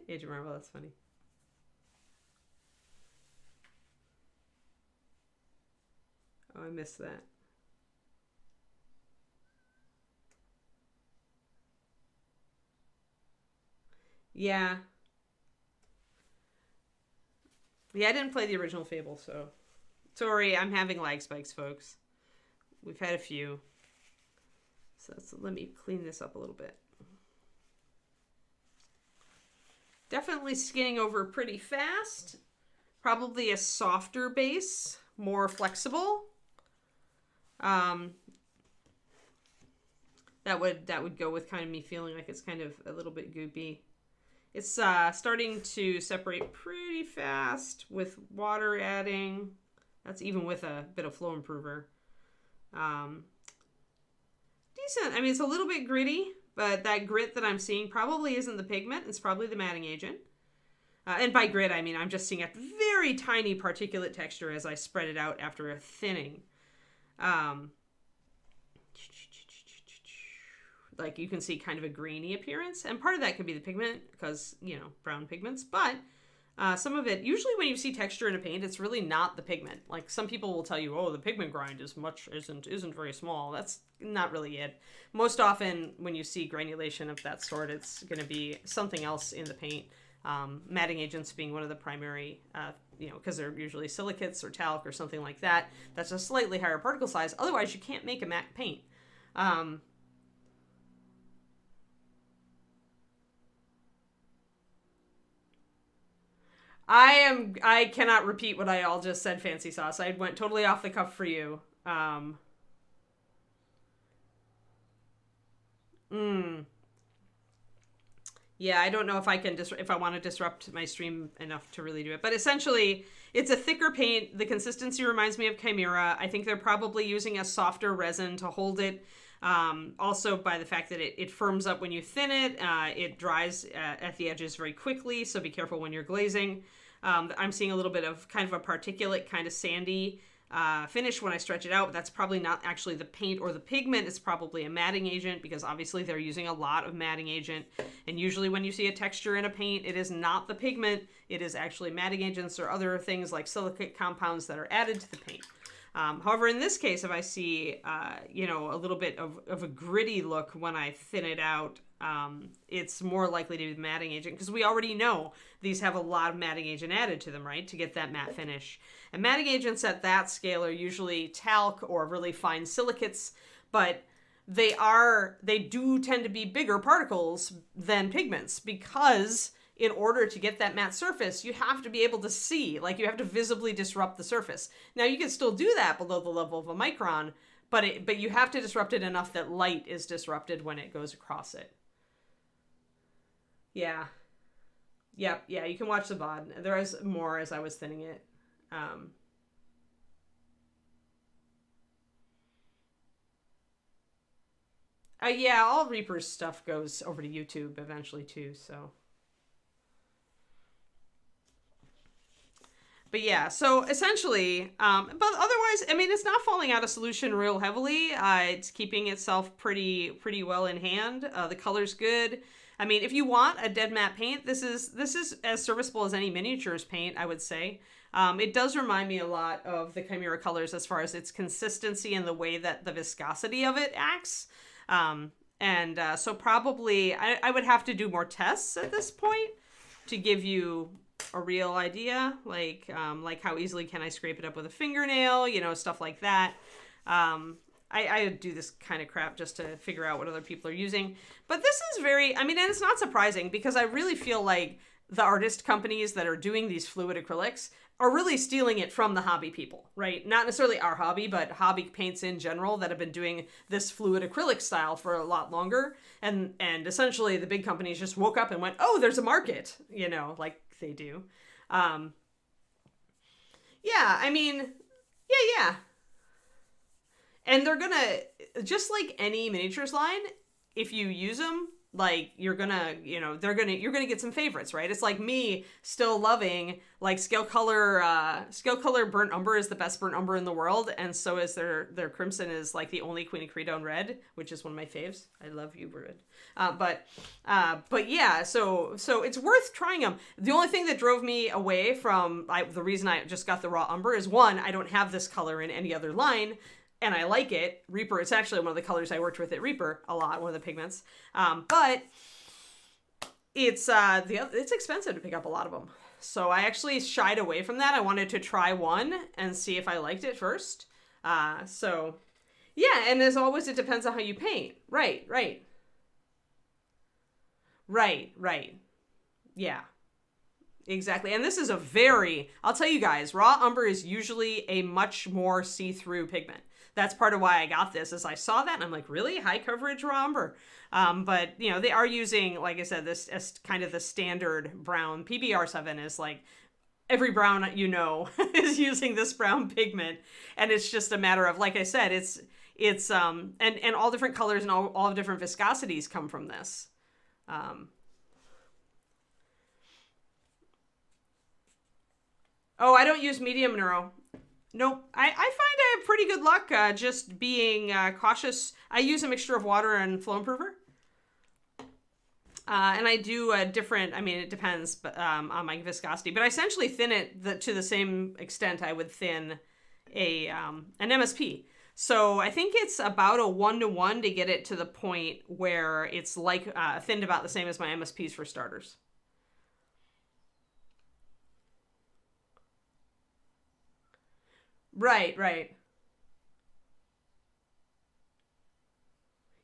Age of Marvel, that's funny. Oh, I missed that. Yeah. Yeah, I didn't play the original Fable, so... Sorry, I'm having lag spikes, folks. We've had a few. So let me clean this up a little bit. Definitely skinning over pretty fast. Probably a softer base, more flexible. That would go with kind of me feeling like it's kind of a little bit goopy. It's starting to separate pretty fast with water adding. That's even with a bit of flow improver. Decent. I mean, it's a little bit gritty, but that grit that I'm seeing probably isn't the pigment. It's probably the matting agent. And by grit, I mean I'm just seeing a very tiny particulate texture as I spread it out after a thinning. Like you can see kind of a grainy appearance. And part of that could be the pigment because, you know, brown pigments. But some of it, usually when you see texture in a paint, it's really not the pigment. Like some people will tell you, oh, the pigment grind isn't very small. That's not really it. Most often when you see granulation of that sort, it's going to be something else in the paint. Matting agents being one of the primary, because they're usually silicates or talc or something like that. That's a slightly higher particle size. Otherwise, you can't make a matte paint. I cannot repeat what I all just said, Fancy Sauce. I went totally off the cuff for you. Yeah, I don't know if I can if I want to disrupt my stream enough to really do it. But essentially, it's a thicker paint. The consistency reminds me of Chimera. I think they're probably using a softer resin to hold it. Also by the fact that it firms up when you thin it. It dries at the edges very quickly, so be careful when you're glazing. I'm seeing a little bit of kind of a particulate, kind of sandy finish when I stretch it out, but that's probably not actually the paint or the pigment. It's probably a matting agent because obviously they're using a lot of matting agent. And usually when you see a texture in a paint, it is not the pigment. It is actually matting agents or other things like silicate compounds that are added to the paint. However, in this case, if I see, a little bit of a gritty look when I thin it out, it's more likely to be the matting agent because we already know these have a lot of matting agent added to them, right, to get that matte finish. And matting agents at that scale are usually talc or really fine silicates, but they do tend to be bigger particles than pigments because in order to get that matte surface, you have to be able to see, like you have to visibly disrupt the surface. Now you can still do that below the level of a micron, but you have to disrupt it enough that light is disrupted when it goes across it. Yeah. Yep, yeah, you can watch the VOD. There is more as I was thinning it. Yeah, all Reaper's stuff goes over to YouTube eventually too, so... But yeah, so essentially, but otherwise, I mean, it's not falling out of solution real heavily. It's keeping itself pretty well in hand. The color's good. I mean, if you want a dead matte paint, this is as serviceable as any miniatures paint, I would say. It does remind me a lot of the Chimera colors as far as its consistency and the way that the viscosity of it acts. So probably I would have to do more tests at this point to give you a real idea, like how easily can I scrape it up with a fingernail, stuff like that. I do this kind of crap just to figure out what other people are using. But this is very, I mean, and it's not surprising because I really feel like the artist companies that are doing these fluid acrylics are really stealing it from the hobby people, right? Not necessarily our hobby, but hobby paints in general that have been doing this fluid acrylic style for a lot longer. And essentially the big companies just woke up and went, oh, there's a market, you know, like they do. Yeah, I mean, yeah. And they're gonna, just like any miniatures line, if you use them, like you're gonna, you know, you're gonna get some favorites, right? It's like me still loving like scale color burnt umber is the best burnt umber in the world, and so is their crimson is like the only Queen of Creedone red, which is one of my faves. I love you, red. But yeah, so it's worth trying them. The only thing that drove me away from the reason I just got the raw umber is, one, I don't have this color in any other line. And I like it. Reaper, it's actually one of the colors I worked with at Reaper a lot, one of the pigments. But it's expensive to pick up a lot of them. So I actually shied away from that. I wanted to try one and see if I liked it first. So yeah, and as always, it depends on how you paint. Right. Yeah. Exactly. And this is I'll tell you guys, raw umber is usually a much more see-through pigment. That's part of why I got this, is I saw that and I'm like, really? High coverage raw umber? But, you know, they are using, like I said, this as kind of the standard brown. PBR7 is like, every brown you know is using this brown pigment. And it's just a matter of, like I said, it's and all different colors and all different viscosities come from this. Oh, I don't use medium neuro. Nope. I find I have pretty good luck just being cautious. I use a mixture of water and flow improver. And I do a different, I mean, it depends on my viscosity, but I essentially thin it to the same extent I would thin an MSP. So I think it's about a 1-to-1 to get it to the point where it's like thinned about the same as my MSPs for starters. Right.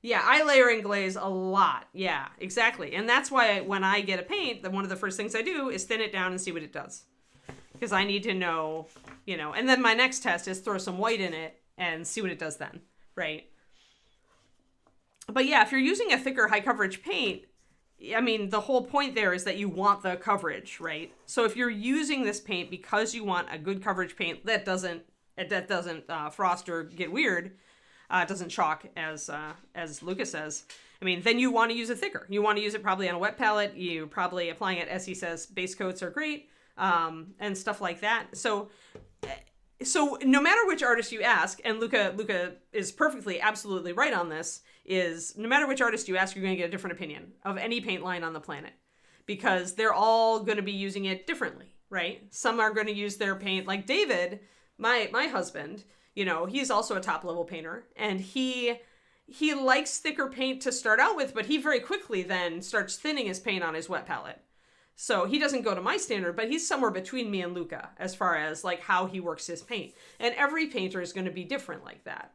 Yeah, I layer and glaze a lot. Yeah, exactly. And that's why when I get a paint, one of the first things I do is thin it down and see what it does. Because I need to know, you know, and then my next test is throw some white in it and see what it does then, right? But yeah, if you're using a thicker high coverage paint, I mean, the whole point there is that you want the coverage, right? So if you're using this paint because you want a good coverage paint that doesn't frost or get weird, doesn't chalk as Lucas says, I mean, then you want to use it thicker. You want to use it probably on a wet palette. You're probably applying it, as he says, base coats are great, and stuff like that. So no matter which artist you ask, and Luca is perfectly, absolutely right on this, is no matter which artist you ask, you're going to get a different opinion of any paint line on the planet, because they're all going to be using it differently, right? Some are going to use their paint, like David, my husband, you know, he's also a top level painter, and he likes thicker paint to start out with, but he very quickly then starts thinning his paint on his wet palette. So he doesn't go to my standard, but he's somewhere between me and Luca as far as like how he works his paint. And every painter is going to be different like that.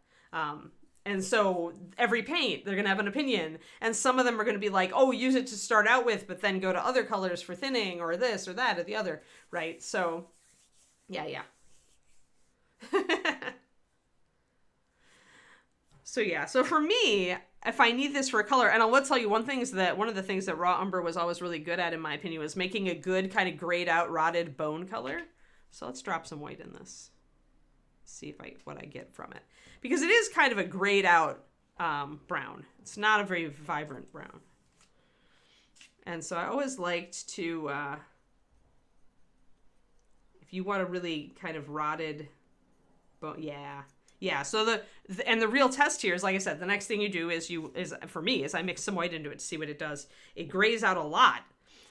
And so every paint, they're going to have an opinion. And some of them are going to be like, oh, use it to start out with, but then go to other colors for thinning or this or that or the other, right? So yeah. So for me, if I need this for a color, and I'll tell you one of the things that raw umber was always really good at, in my opinion, was making a good kind of grayed out rotted bone color. So let's drop some white in this. See what I get from it, because it is kind of a grayed out brown. It's not a very vibrant brown. And so I always liked to, if you want a really kind of rotted bone, yeah. So the real test here is, like I said, the next thing you do is for me I mix some white into it to see what it does. It grays out a lot.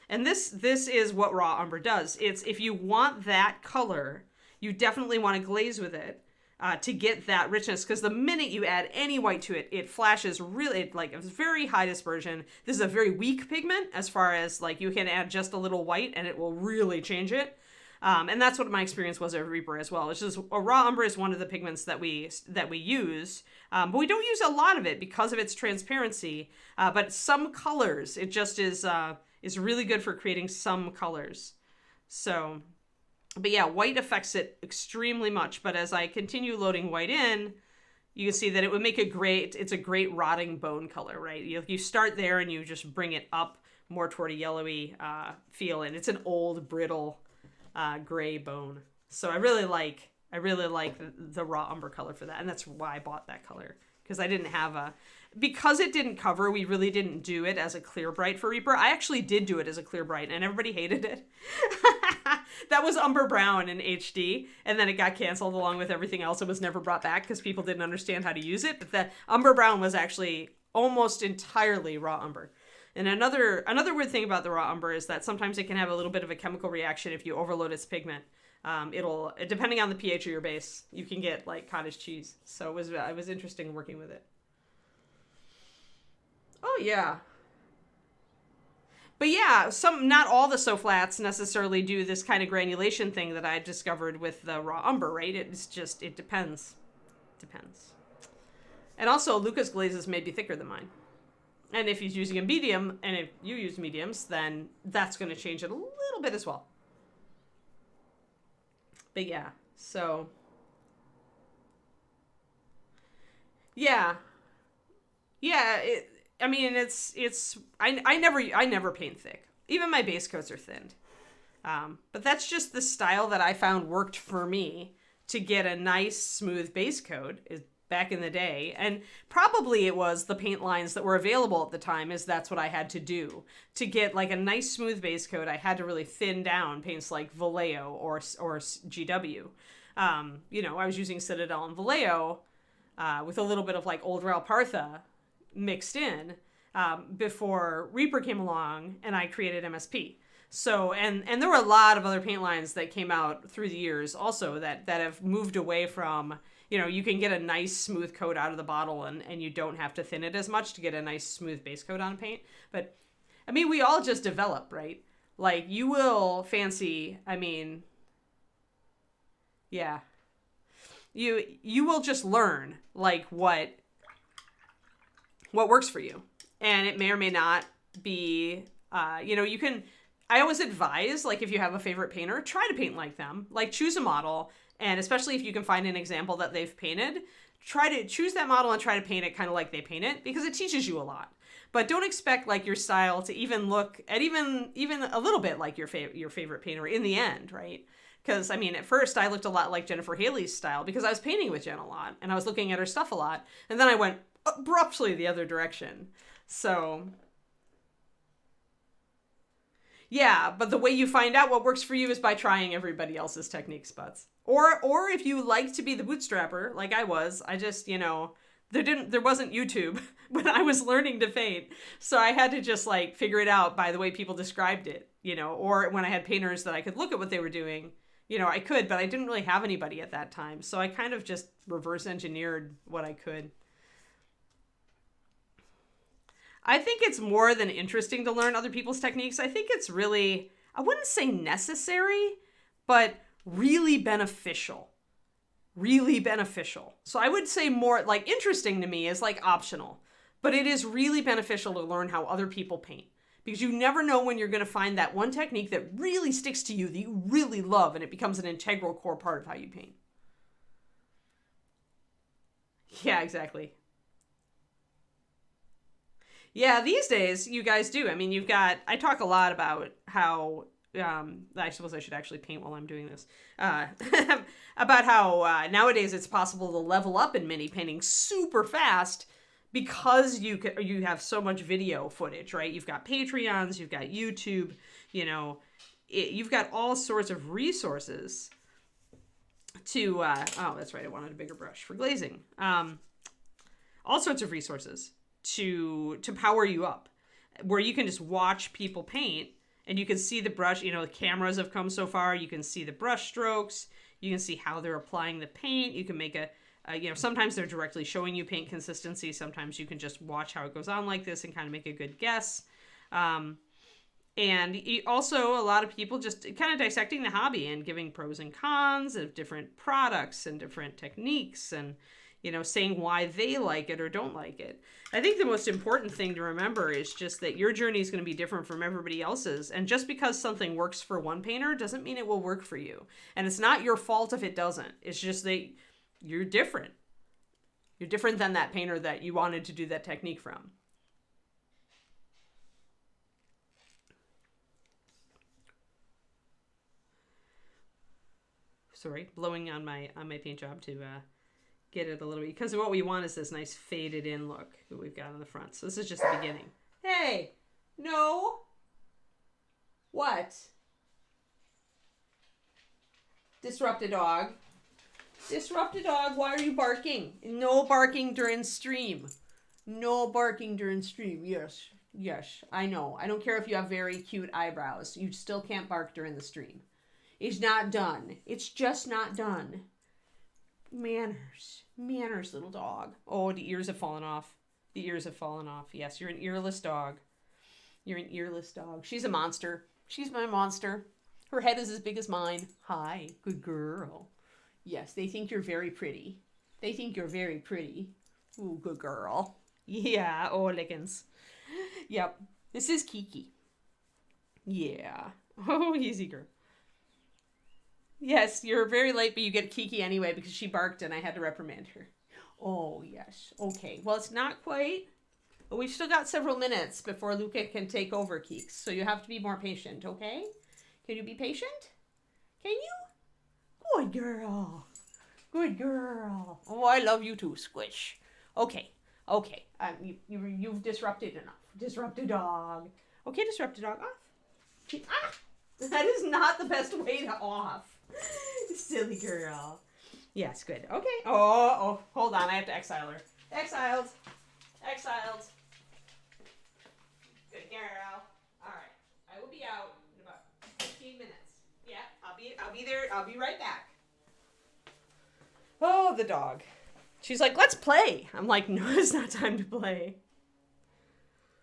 And this is what raw umber does. It's, if you want that color, you definitely want to glaze with it to get that richness, because the minute you add any white to it, it flashes really, like, it's very high dispersion. This is a very weak pigment as far as, like, you can add just a little white and it will really change it. And that's what my experience was at Reaper as well. It's just a raw umber is one of the pigments that we use, but we don't use a lot of it because of its transparency. But some colors, it just is really good for creating some colors. So, but yeah, white affects it extremely much. But as I continue loading white in, you can see that it would make it's a great rotting bone color, right? You start there and you just bring it up more toward a yellowy feel, and it's an old, brittle, gray bone. So I really like the raw umber color for that, and that's why I bought that color, because I didn't have because it didn't cover, we really didn't do it as a clear bright for Reaper. I actually did do it as a clear bright, and everybody hated it. That was Umber Brown in HD, and then it got canceled along with everything else. It was never brought back because people didn't understand how to use it, but the Umber Brown was actually almost entirely raw umber. And another weird thing about the raw umber is that sometimes it can have a little bit of a chemical reaction if you overload its pigment. It'll, depending on the pH of your base, you can get like cottage cheese. So it was interesting working with it. Oh yeah. But yeah, not all the So Flats necessarily do this kind of granulation thing that I discovered with the raw umber, right? It depends. Depends. And also, Luca's glazes may be thicker than mine. And if he's using a medium, and if you use mediums, then that's going to change it a little bit as well. But yeah, so. Yeah. Yeah, I never paint thick. Even my base coats are thinned. But that's just the style that I found worked for me to get a nice smooth base coat back in the day. And probably it was the paint lines that were available at the time, that's what I had to do. To get like a nice smooth base coat, I had to really thin down paints like Vallejo or GW. I was using Citadel and Vallejo with a little bit of like Old Ralpartha mixed in before Reaper came along and I created MSP. So, and there were a lot of other paint lines that came out through the years also that have moved away from, you can get a nice smooth coat out of the bottle and you don't have to thin it as much to get a nice smooth base coat on paint. But, we all just develop, right? Like, you will fancy, yeah. You will just learn, like, what works for you. And it may or may not be, you can, I always advise, like, if you have a favorite painter, try to paint like them. Like, choose a model, and especially if you can find an example that they've painted, try to choose that model and try to paint it kind of like they paint it, because it teaches you a lot. But don't expect, like, your style to even look at even a little bit like your favorite painter in the end, right? Because, at first I looked a lot like Jennifer Haley's style because I was painting with Jen a lot, and I was looking at her stuff a lot, and then I went abruptly the other direction. So, yeah, but the way you find out what works for you is by trying everybody else's techniques, Butts. Or if you like to be the bootstrapper, like I was, I just, there wasn't YouTube when I was learning to paint. So I had to just like figure it out by the way people described it, or when I had painters that I could look at what they were doing, I could, but I didn't really have anybody at that time. So I kind of just reverse engineered what I could. I think it's more than interesting to learn other people's techniques. I think it's really, I wouldn't say necessary, but really beneficial. Really beneficial. So I would say more like interesting to me is like optional, but it is really beneficial to learn how other people paint, because you never know when you're going to find that one technique that really sticks to you, that you really love, and it becomes an integral core part of how you paint. Yeah, exactly. Yeah, these days, you guys do. I talk a lot about how, I suppose I should actually paint while I'm doing this, about how nowadays it's possible to level up in mini painting super fast because you have so much video footage, right? You've got Patreons, you've got YouTube, you've got all sorts of resources to, oh, that's right, I wanted a bigger brush for glazing. All sorts of resources to power you up, where you can just watch people paint and you can see the brush, the cameras have come so far, you can see the brush strokes, you can see how they're applying the paint, you can make sometimes they're directly showing you paint consistency, sometimes you can just watch how it goes on like this and kind of make a good guess. And And also a lot of people just kind of dissecting the hobby and giving pros and cons of different products and different techniques and, saying why they like it or don't like it. I think the most important thing to remember is just that your journey is going to be different from everybody else's. And just because something works for one painter doesn't mean it will work for you. And it's not your fault if it doesn't. It's just that you're different. You're different than that painter that you wanted to do that technique from. Sorry, blowing on my paint job to get it a little bit, because what we want is this nice faded in look that we've got on the front. So this is just the beginning. Hey, no. What? Disrupt a dog. Disrupt a dog. Why are you barking? No barking during stream. No barking during stream. Yes. Yes, I know. I don't care if you have very cute eyebrows. You still can't bark during the stream. It's not done. It's just not done. Manners. Manners, little dog. Oh, the ears have fallen off. The ears have fallen off. Yes, you're an earless dog. You're an earless dog. She's a monster. She's my monster. Her head is as big as mine. Hi, good girl. Yes, they think you're very pretty. They think you're very pretty. Ooh, good girl. Yeah, oh, lickens. Yep, this is Kiki. Yeah. Oh, easy girl. Yes, you're very late, but you get Kiki anyway because she barked and I had to reprimand her. Oh, yes. Okay. Well, it's not quite, but we've still got several minutes before Luca can take over, Keeks. So you have to be more patient, okay? Can you be patient? Can you? Good girl. Good girl. Oh, I love you too, Squish. Okay. Okay. You've disrupted enough. Disrupt a dog. Okay, disrupt a dog. Off. Ah! That is not the best way to off. Silly girl. Yes, good. Okay. Oh, hold on. I have to exile her. Exiled. Exiled. Good girl. All right. I will be out in about 15 minutes. Yeah, I'll be there. I'll be right back. Oh, the dog. She's like, let's play. I'm like, no, it's not time to play.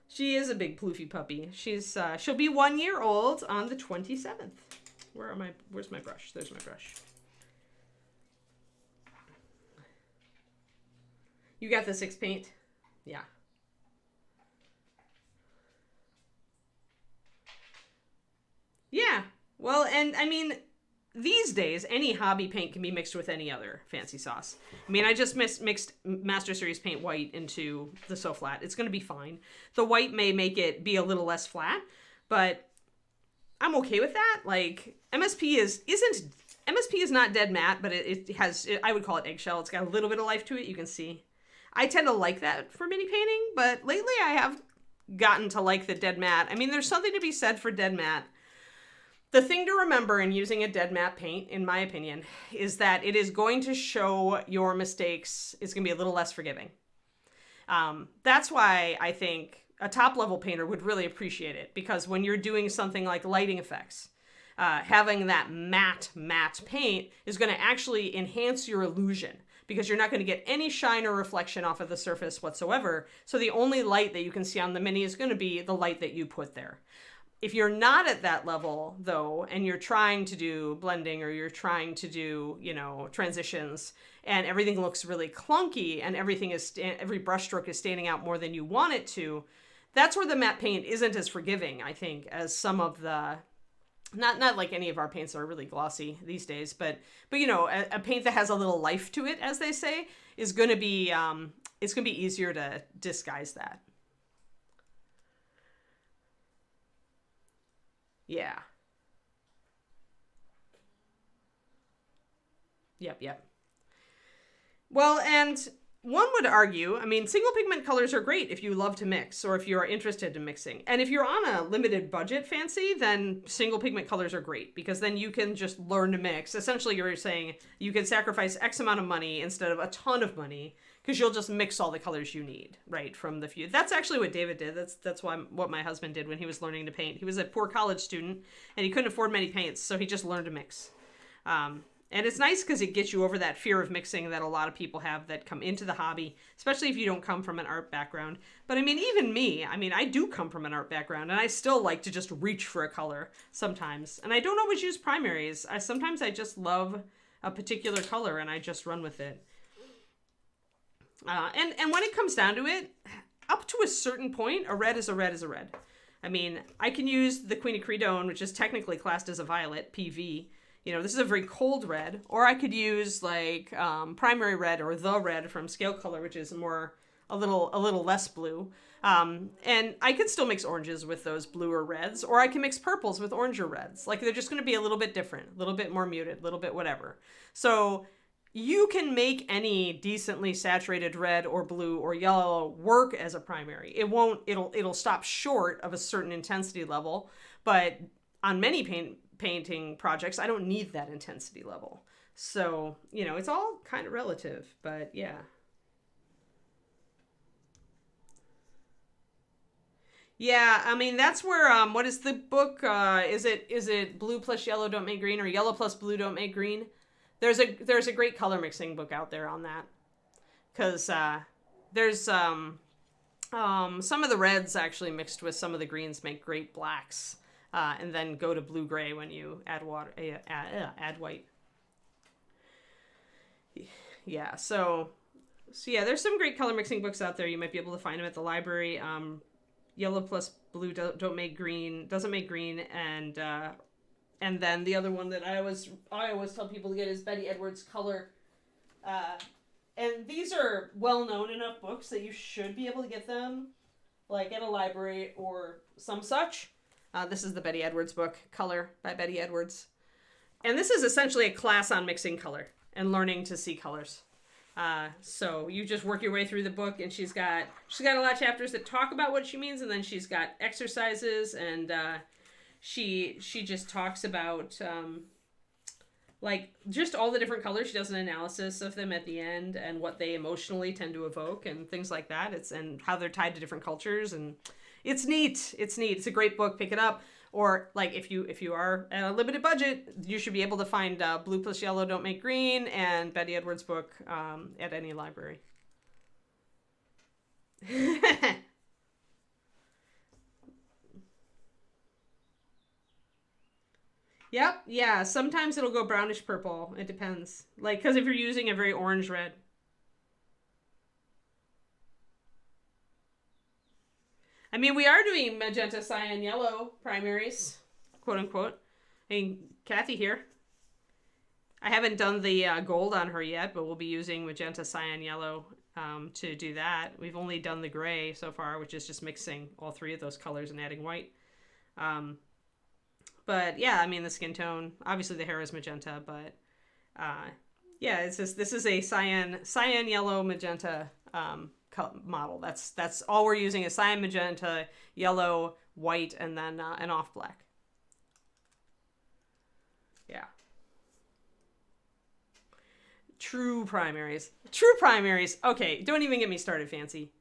She is a big ploofy puppy. She'll be 1 year old on the 27th. Where's my brush? There's my brush. You got the 6 paint? Yeah. Yeah. Well, and I mean, these days, any hobby paint can be mixed with any other fancy sauce. I mean, I just mixed Master Series Paint White into the So Flat. It's going to be fine. The white may make it be a little less flat, but I'm okay with that. Like, MSP is not dead matte, but it has, I would call it eggshell. It's got a little bit of life to it, you can see. I tend to like that for mini painting, but lately I have gotten to like the dead matte. I mean, there's something to be said for dead matte. The thing to remember in using a dead matte paint, in my opinion, is that it is going to show your mistakes. It's going to be a little less forgiving. That's why I think a top-level painter would really appreciate it, because when you're doing something like lighting effects, having that matte paint is going to actually enhance your illusion, because you're not going to get any shine or reflection off of the surface whatsoever. So the only light that you can see on the mini is going to be the light that you put there. If you're not at that level, though, and you're trying to do blending or you're trying to do, transitions, and everything looks really clunky and every brushstroke is standing out more than you want it to, that's where the matte paint isn't as forgiving, I think, as some of the, not like any of our paints are really glossy these days, but a paint that has a little life to it, as they say, is going to be, it's going to be easier to disguise that. Yeah. Yep. Well, and one would argue, I mean, single pigment colors are great if you love to mix or if you're interested in mixing. And if you're on a limited budget fancy, then single pigment colors are great, because then you can just learn to mix. Essentially, you're saying you can sacrifice X amount of money instead of a ton of money, because you'll just mix all the colors you need, right, from the few. That's actually what David did. That's what my husband did when he was learning to paint. He was a poor college student, and he couldn't afford many paints, so he just learned to mix. And it's nice because it gets you over that fear of mixing that a lot of people have that come into the hobby, especially if you don't come from an art background. But I mean, even me, I mean, I do come from an art background, and I still like to just reach for a color sometimes. And I don't always use primaries. Sometimes I just love a particular color, and I just run with it. And when it comes down to it, up to a certain point, a red is a red is a red. I mean, I can use the Queen of Credone, which is technically classed as a violet, PV. You know, this is a very cold red. Or I could use like primary red or the red from Scale Color, which is a little less blue. And I can still mix oranges with those bluer reds, or I can mix purples with oranger reds. Like, they're just going to be a little bit different, a little bit more muted, a little bit whatever. So you can make any decently saturated red or blue or yellow work as a primary. It'll stop short of a certain intensity level, but on many painting projects, I don't need that intensity level. So, you know, it's all kind of relative, but yeah. Yeah, I mean, that's where, what is the book? Is it blue plus yellow don't make green, or yellow plus blue don't make green? There's a great color mixing book out there on that. Because there's some of the reds actually mixed with some of the greens make great blacks. And then go to blue-gray when you add water, add white. Yeah, so yeah, there's some great color mixing books out there. You might be able to find them at the library. Yellow plus blue doesn't make green, and then the other one that I always tell people to get is Betty Edwards' Color. And these are well-known enough books that you should be able to get them, like at a library or some such. This is the Betty Edwards book, Color by Betty Edwards. And this is essentially a class on mixing color and learning to see colors. So you just work your way through the book, and she's got a lot of chapters that talk about what she means, and then she's got exercises, and she just talks about like just all the different colors. She does an analysis of them at the end and what they emotionally tend to evoke and things like that. And how they're tied to different cultures, and it's neat. It's a great book. Pick it up. Or like if you are at a limited budget, you should be able to find Blue plus Yellow Don't Make Green and Betty Edwards' book at any library. Yep, yeah. Sometimes it'll go brownish purple. It depends. Like, because if you're using a very orange red. I mean, we are doing magenta, cyan, yellow primaries, quote unquote. I mean, Kathy here. I haven't done the gold on her yet, but we'll be using magenta, cyan, yellow to do that. We've only done the gray so far, which is just mixing all three of those colors and adding white. But yeah, I mean, the skin tone, obviously the hair is magenta, but yeah, it's just, this is a cyan, yellow, magenta model. That's all we're using is cyan, magenta, yellow, white, and then an off black. Yeah. True primaries. Okay, don't even get me started, Fancy.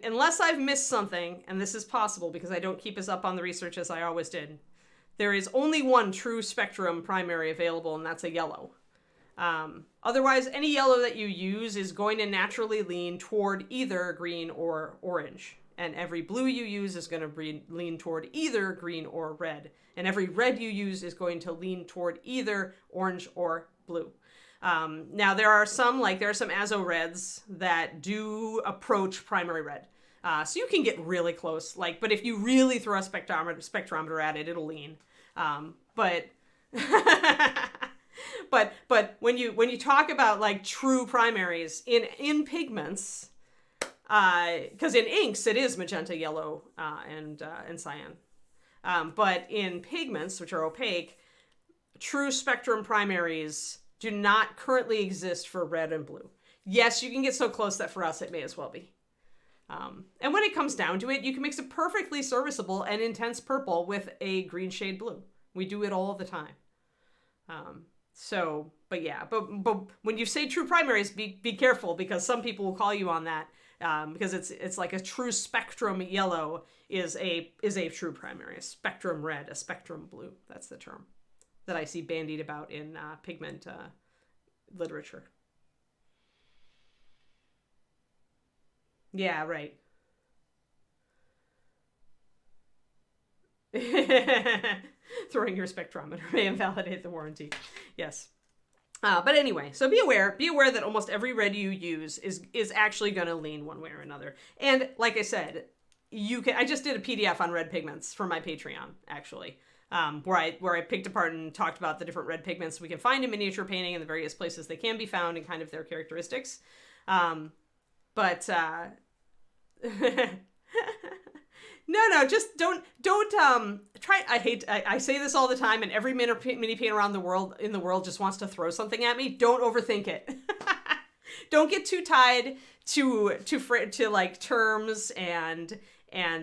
Unless I've missed something, and this is possible because I don't keep as up on the research as I always did, there is only one true spectrum primary available, and that's a yellow. Otherwise, any yellow that you use is going to naturally lean toward either green or orange. And every blue you use is going to lean toward either green or red. And every red you use is going to lean toward either orange or blue. Now, there are some azo reds that do approach primary red. So you can get really close. But if you really throw a spectrometer at it, it'll lean. But when you talk about true primaries in pigments, because in inks it is magenta, yellow, and cyan. But in pigments, which are opaque, true spectrum primaries do not currently exist for red and blue. Yes, you can get so close that for us it may as well be. And when it comes down to it, you can mix a perfectly serviceable and intense purple with a green shade blue. We do it all the time. But when you say true primaries, be careful, because some people will call you on that. because it's like a true spectrum yellow is a true primary, a spectrum red, a spectrum blue. That's the term that I see bandied about in pigment literature. Yeah, right. Throwing your spectrometer may invalidate the warranty. Yes. But anyway, so be aware that almost every red you use is actually going to lean one way or another. And like I said, I just did a PDF on red pigments for my Patreon, actually, where I picked apart and talked about the different red pigments we can find in miniature painting and the various places they can be found and kind of their characteristics. No, just don't try. I say this all the time, and every mini paint around the world just wants to throw something at me. Don't overthink it. Don't get too tied to like terms and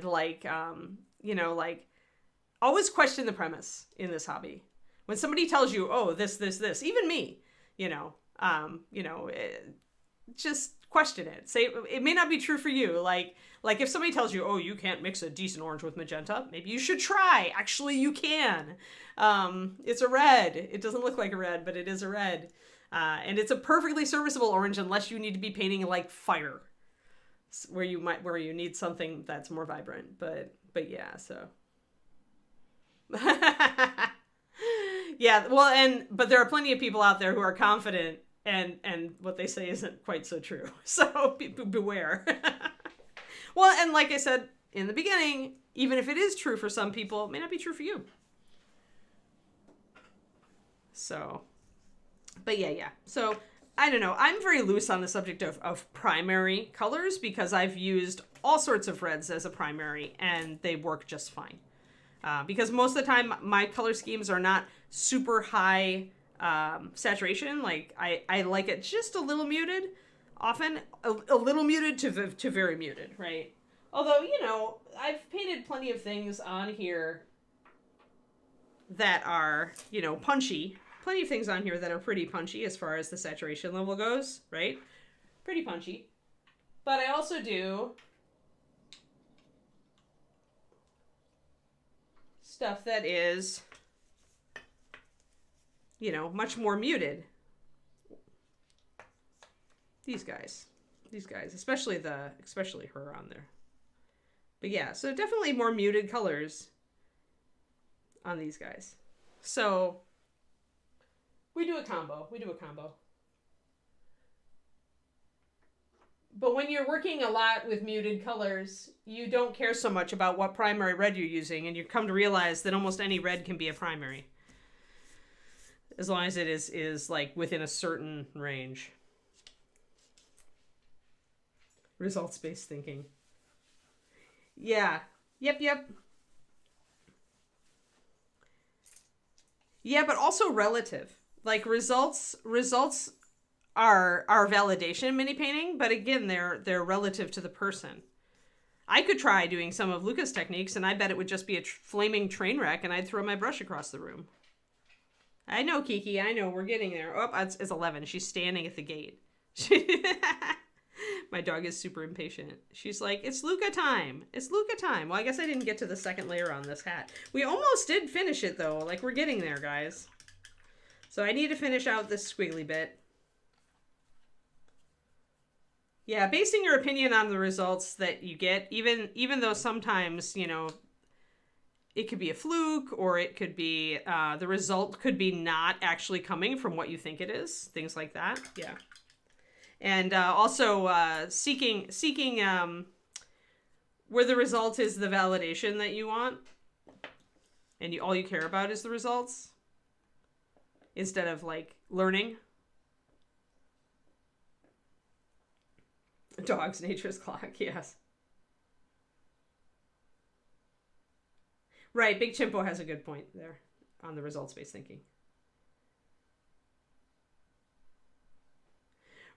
like like always question the premise in this hobby. When somebody tells you, oh, this, even me, just question it. Say it may not be true for you. Like if somebody tells you, oh, you can't mix a decent orange with magenta, maybe you should try. Actually, you can. It's a red. It doesn't look like a red, but it is a red. And it's a perfectly serviceable orange unless you need to be painting like fire, where you need something that's more vibrant. But yeah, so. Yeah, well, but there are plenty of people out there who are confident and what they say isn't quite so true. So beware. Well, and like I said in the beginning, even if it is true for some people, it may not be true for you. So, but yeah. So, I don't know. I'm very loose on the subject of primary colors because I've used all sorts of reds as a primary and they work just fine. Because most of the time, my color schemes are not super high saturation. Like, I like it just a little muted. Often a little muted to very muted, right? Although, I've painted plenty of things on here that are, punchy. Plenty of things on here that are pretty punchy as far as the saturation level goes, right? Pretty punchy. But I also do stuff that is, much more muted. These guys, especially her on there. But yeah, so definitely more muted colors on these guys. So we do a combo. But when you're working a lot with muted colors, you don't care so much about what primary red you're using, and you come to realize that almost any red can be a primary. As long as it is like within a certain range. Results-based thinking. Yeah. Yep. Yeah, but also relative. Like results are validation in mini painting, but again, they're relative to the person. I could try doing some of Luca's techniques, and I bet it would just be a flaming train wreck, and I'd throw my brush across the room. I know, Kiki. I know. We're getting there. Oh, it's 11. She's standing at the gate. My dog is super impatient. She's like, it's Luca time. It's Luca time. Well, I guess I didn't get to the second layer on this hat. We almost did finish it, though. Like, we're getting there, guys. So I need to finish out this squiggly bit. Yeah, basing your opinion on the results that you get, even though sometimes, it could be a fluke, or it could be, the result could be not actually coming from what you think it is. Things like that. Yeah. And also seeking where the result is the validation that you want, and all you care about is the results, instead of like learning. Dog's nature's clock, yes. Right, Big Chimpo has a good point there on the results-based thinking.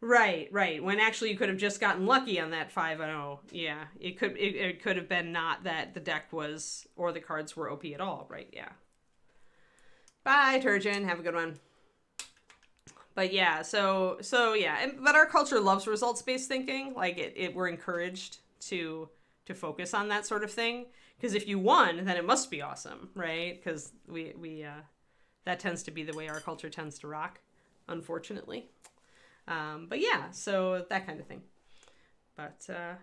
Right. When actually you could have just gotten lucky on that 5-0. Yeah, it could have been not that the deck was or the cards were OP at all. Right. Yeah. Bye, Turgeon. Have a good one. But yeah, so yeah, but our culture loves results-based thinking. Like we're encouraged to focus on that sort of thing. Because if you won, then it must be awesome, right? Because we that tends to be the way our culture tends to rock, unfortunately. But yeah, so that kind of thing. But yeah,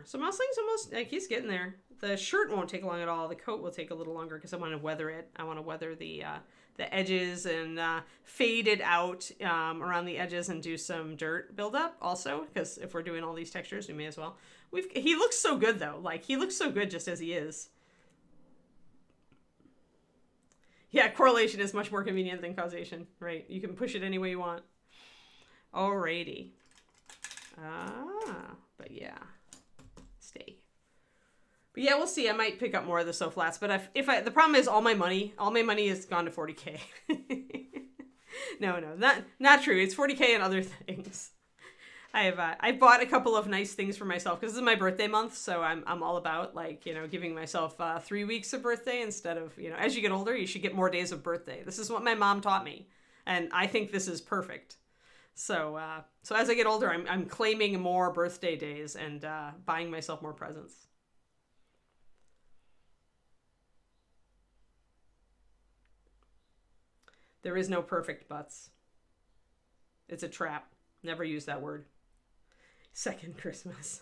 so Mousling's almost like he's getting there. The shirt won't take long at all. The coat will take a little longer because I want to weather it. I want to weather the edges and fade it out around the edges and do some dirt buildup also, because if we're doing all these textures, we may as well. He looks so good though. Like he looks so good just as he is. Yeah, correlation is much more convenient than causation, right? You can push it any way you want. Alrighty. But yeah, stay. But yeah, we'll see. I might pick up more of the so flats, but the problem is all my money is gone to 40K. No, not true. It's 40K and other things. I bought a couple of nice things for myself because this is my birthday month, so I'm all about like, you know, giving myself 3 weeks of birthday instead of, you know, as you get older, you should get more days of birthday. This is what my mom taught me, and I think this is perfect. So as I get older, I'm claiming more birthday days and buying myself more presents. There is no perfect butts. It's a trap. Never use that word. Second Christmas.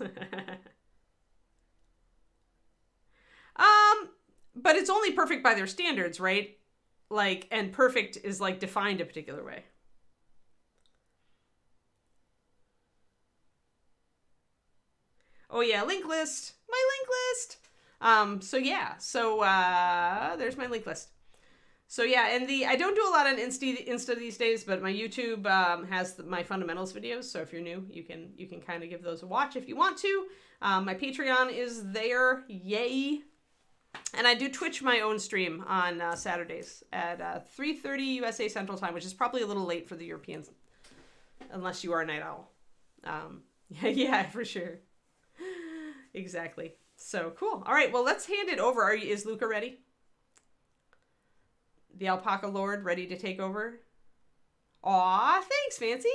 But it's only perfect by their standards, right? Like, and perfect is like defined a particular way. Oh yeah, link list. My link list. So yeah, so there's my link list. So yeah, and I don't do a lot on Insta these days, but my YouTube has my fundamentals videos. So if you're new, you can kind of give those a watch if you want to. My Patreon is there, yay! And I do Twitch my own stream on Saturdays at 3:30 USA Central Time, which is probably a little late for the Europeans, unless you are a night owl. Yeah, for sure. Exactly. So cool. All right, well, let's hand it over. Is Luca ready? The Alpaca Lord ready to take over? Aw, thanks, Fancy.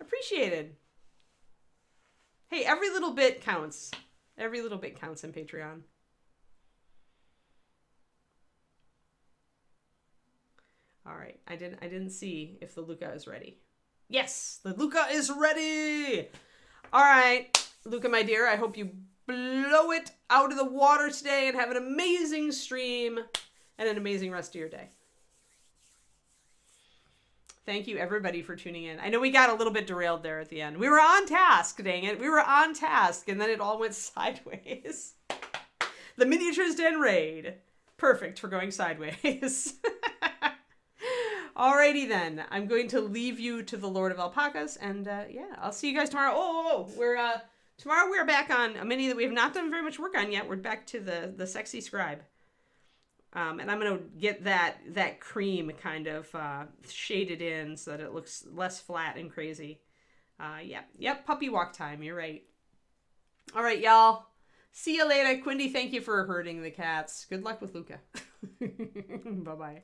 Appreciated. Hey, every little bit counts. Every little bit counts in Patreon. All right, I didn't see if the Luca is ready. Yes, the Luca is ready. All right, Luca, my dear, I hope you blow it out of the water today and have an amazing stream and an amazing rest of your day. Thank you, everybody, for tuning in. I know we got a little bit derailed there at the end. We were on task, dang it. We were on task, and then it all went sideways. The Miniatures Den raid. Perfect for going sideways. Alrighty then. I'm going to leave you to the Lord of Alpacas, and yeah, I'll see you guys tomorrow. Tomorrow we're back on a mini that we have not done very much work on yet. We're back to the Sexy Scribe. And I'm going to get that cream kind of shaded in so that it looks less flat and crazy. Yep, puppy walk time. You're right. All right, y'all. See you later. Quindy, thank you for herding the cats. Good luck with Luca. Bye-bye.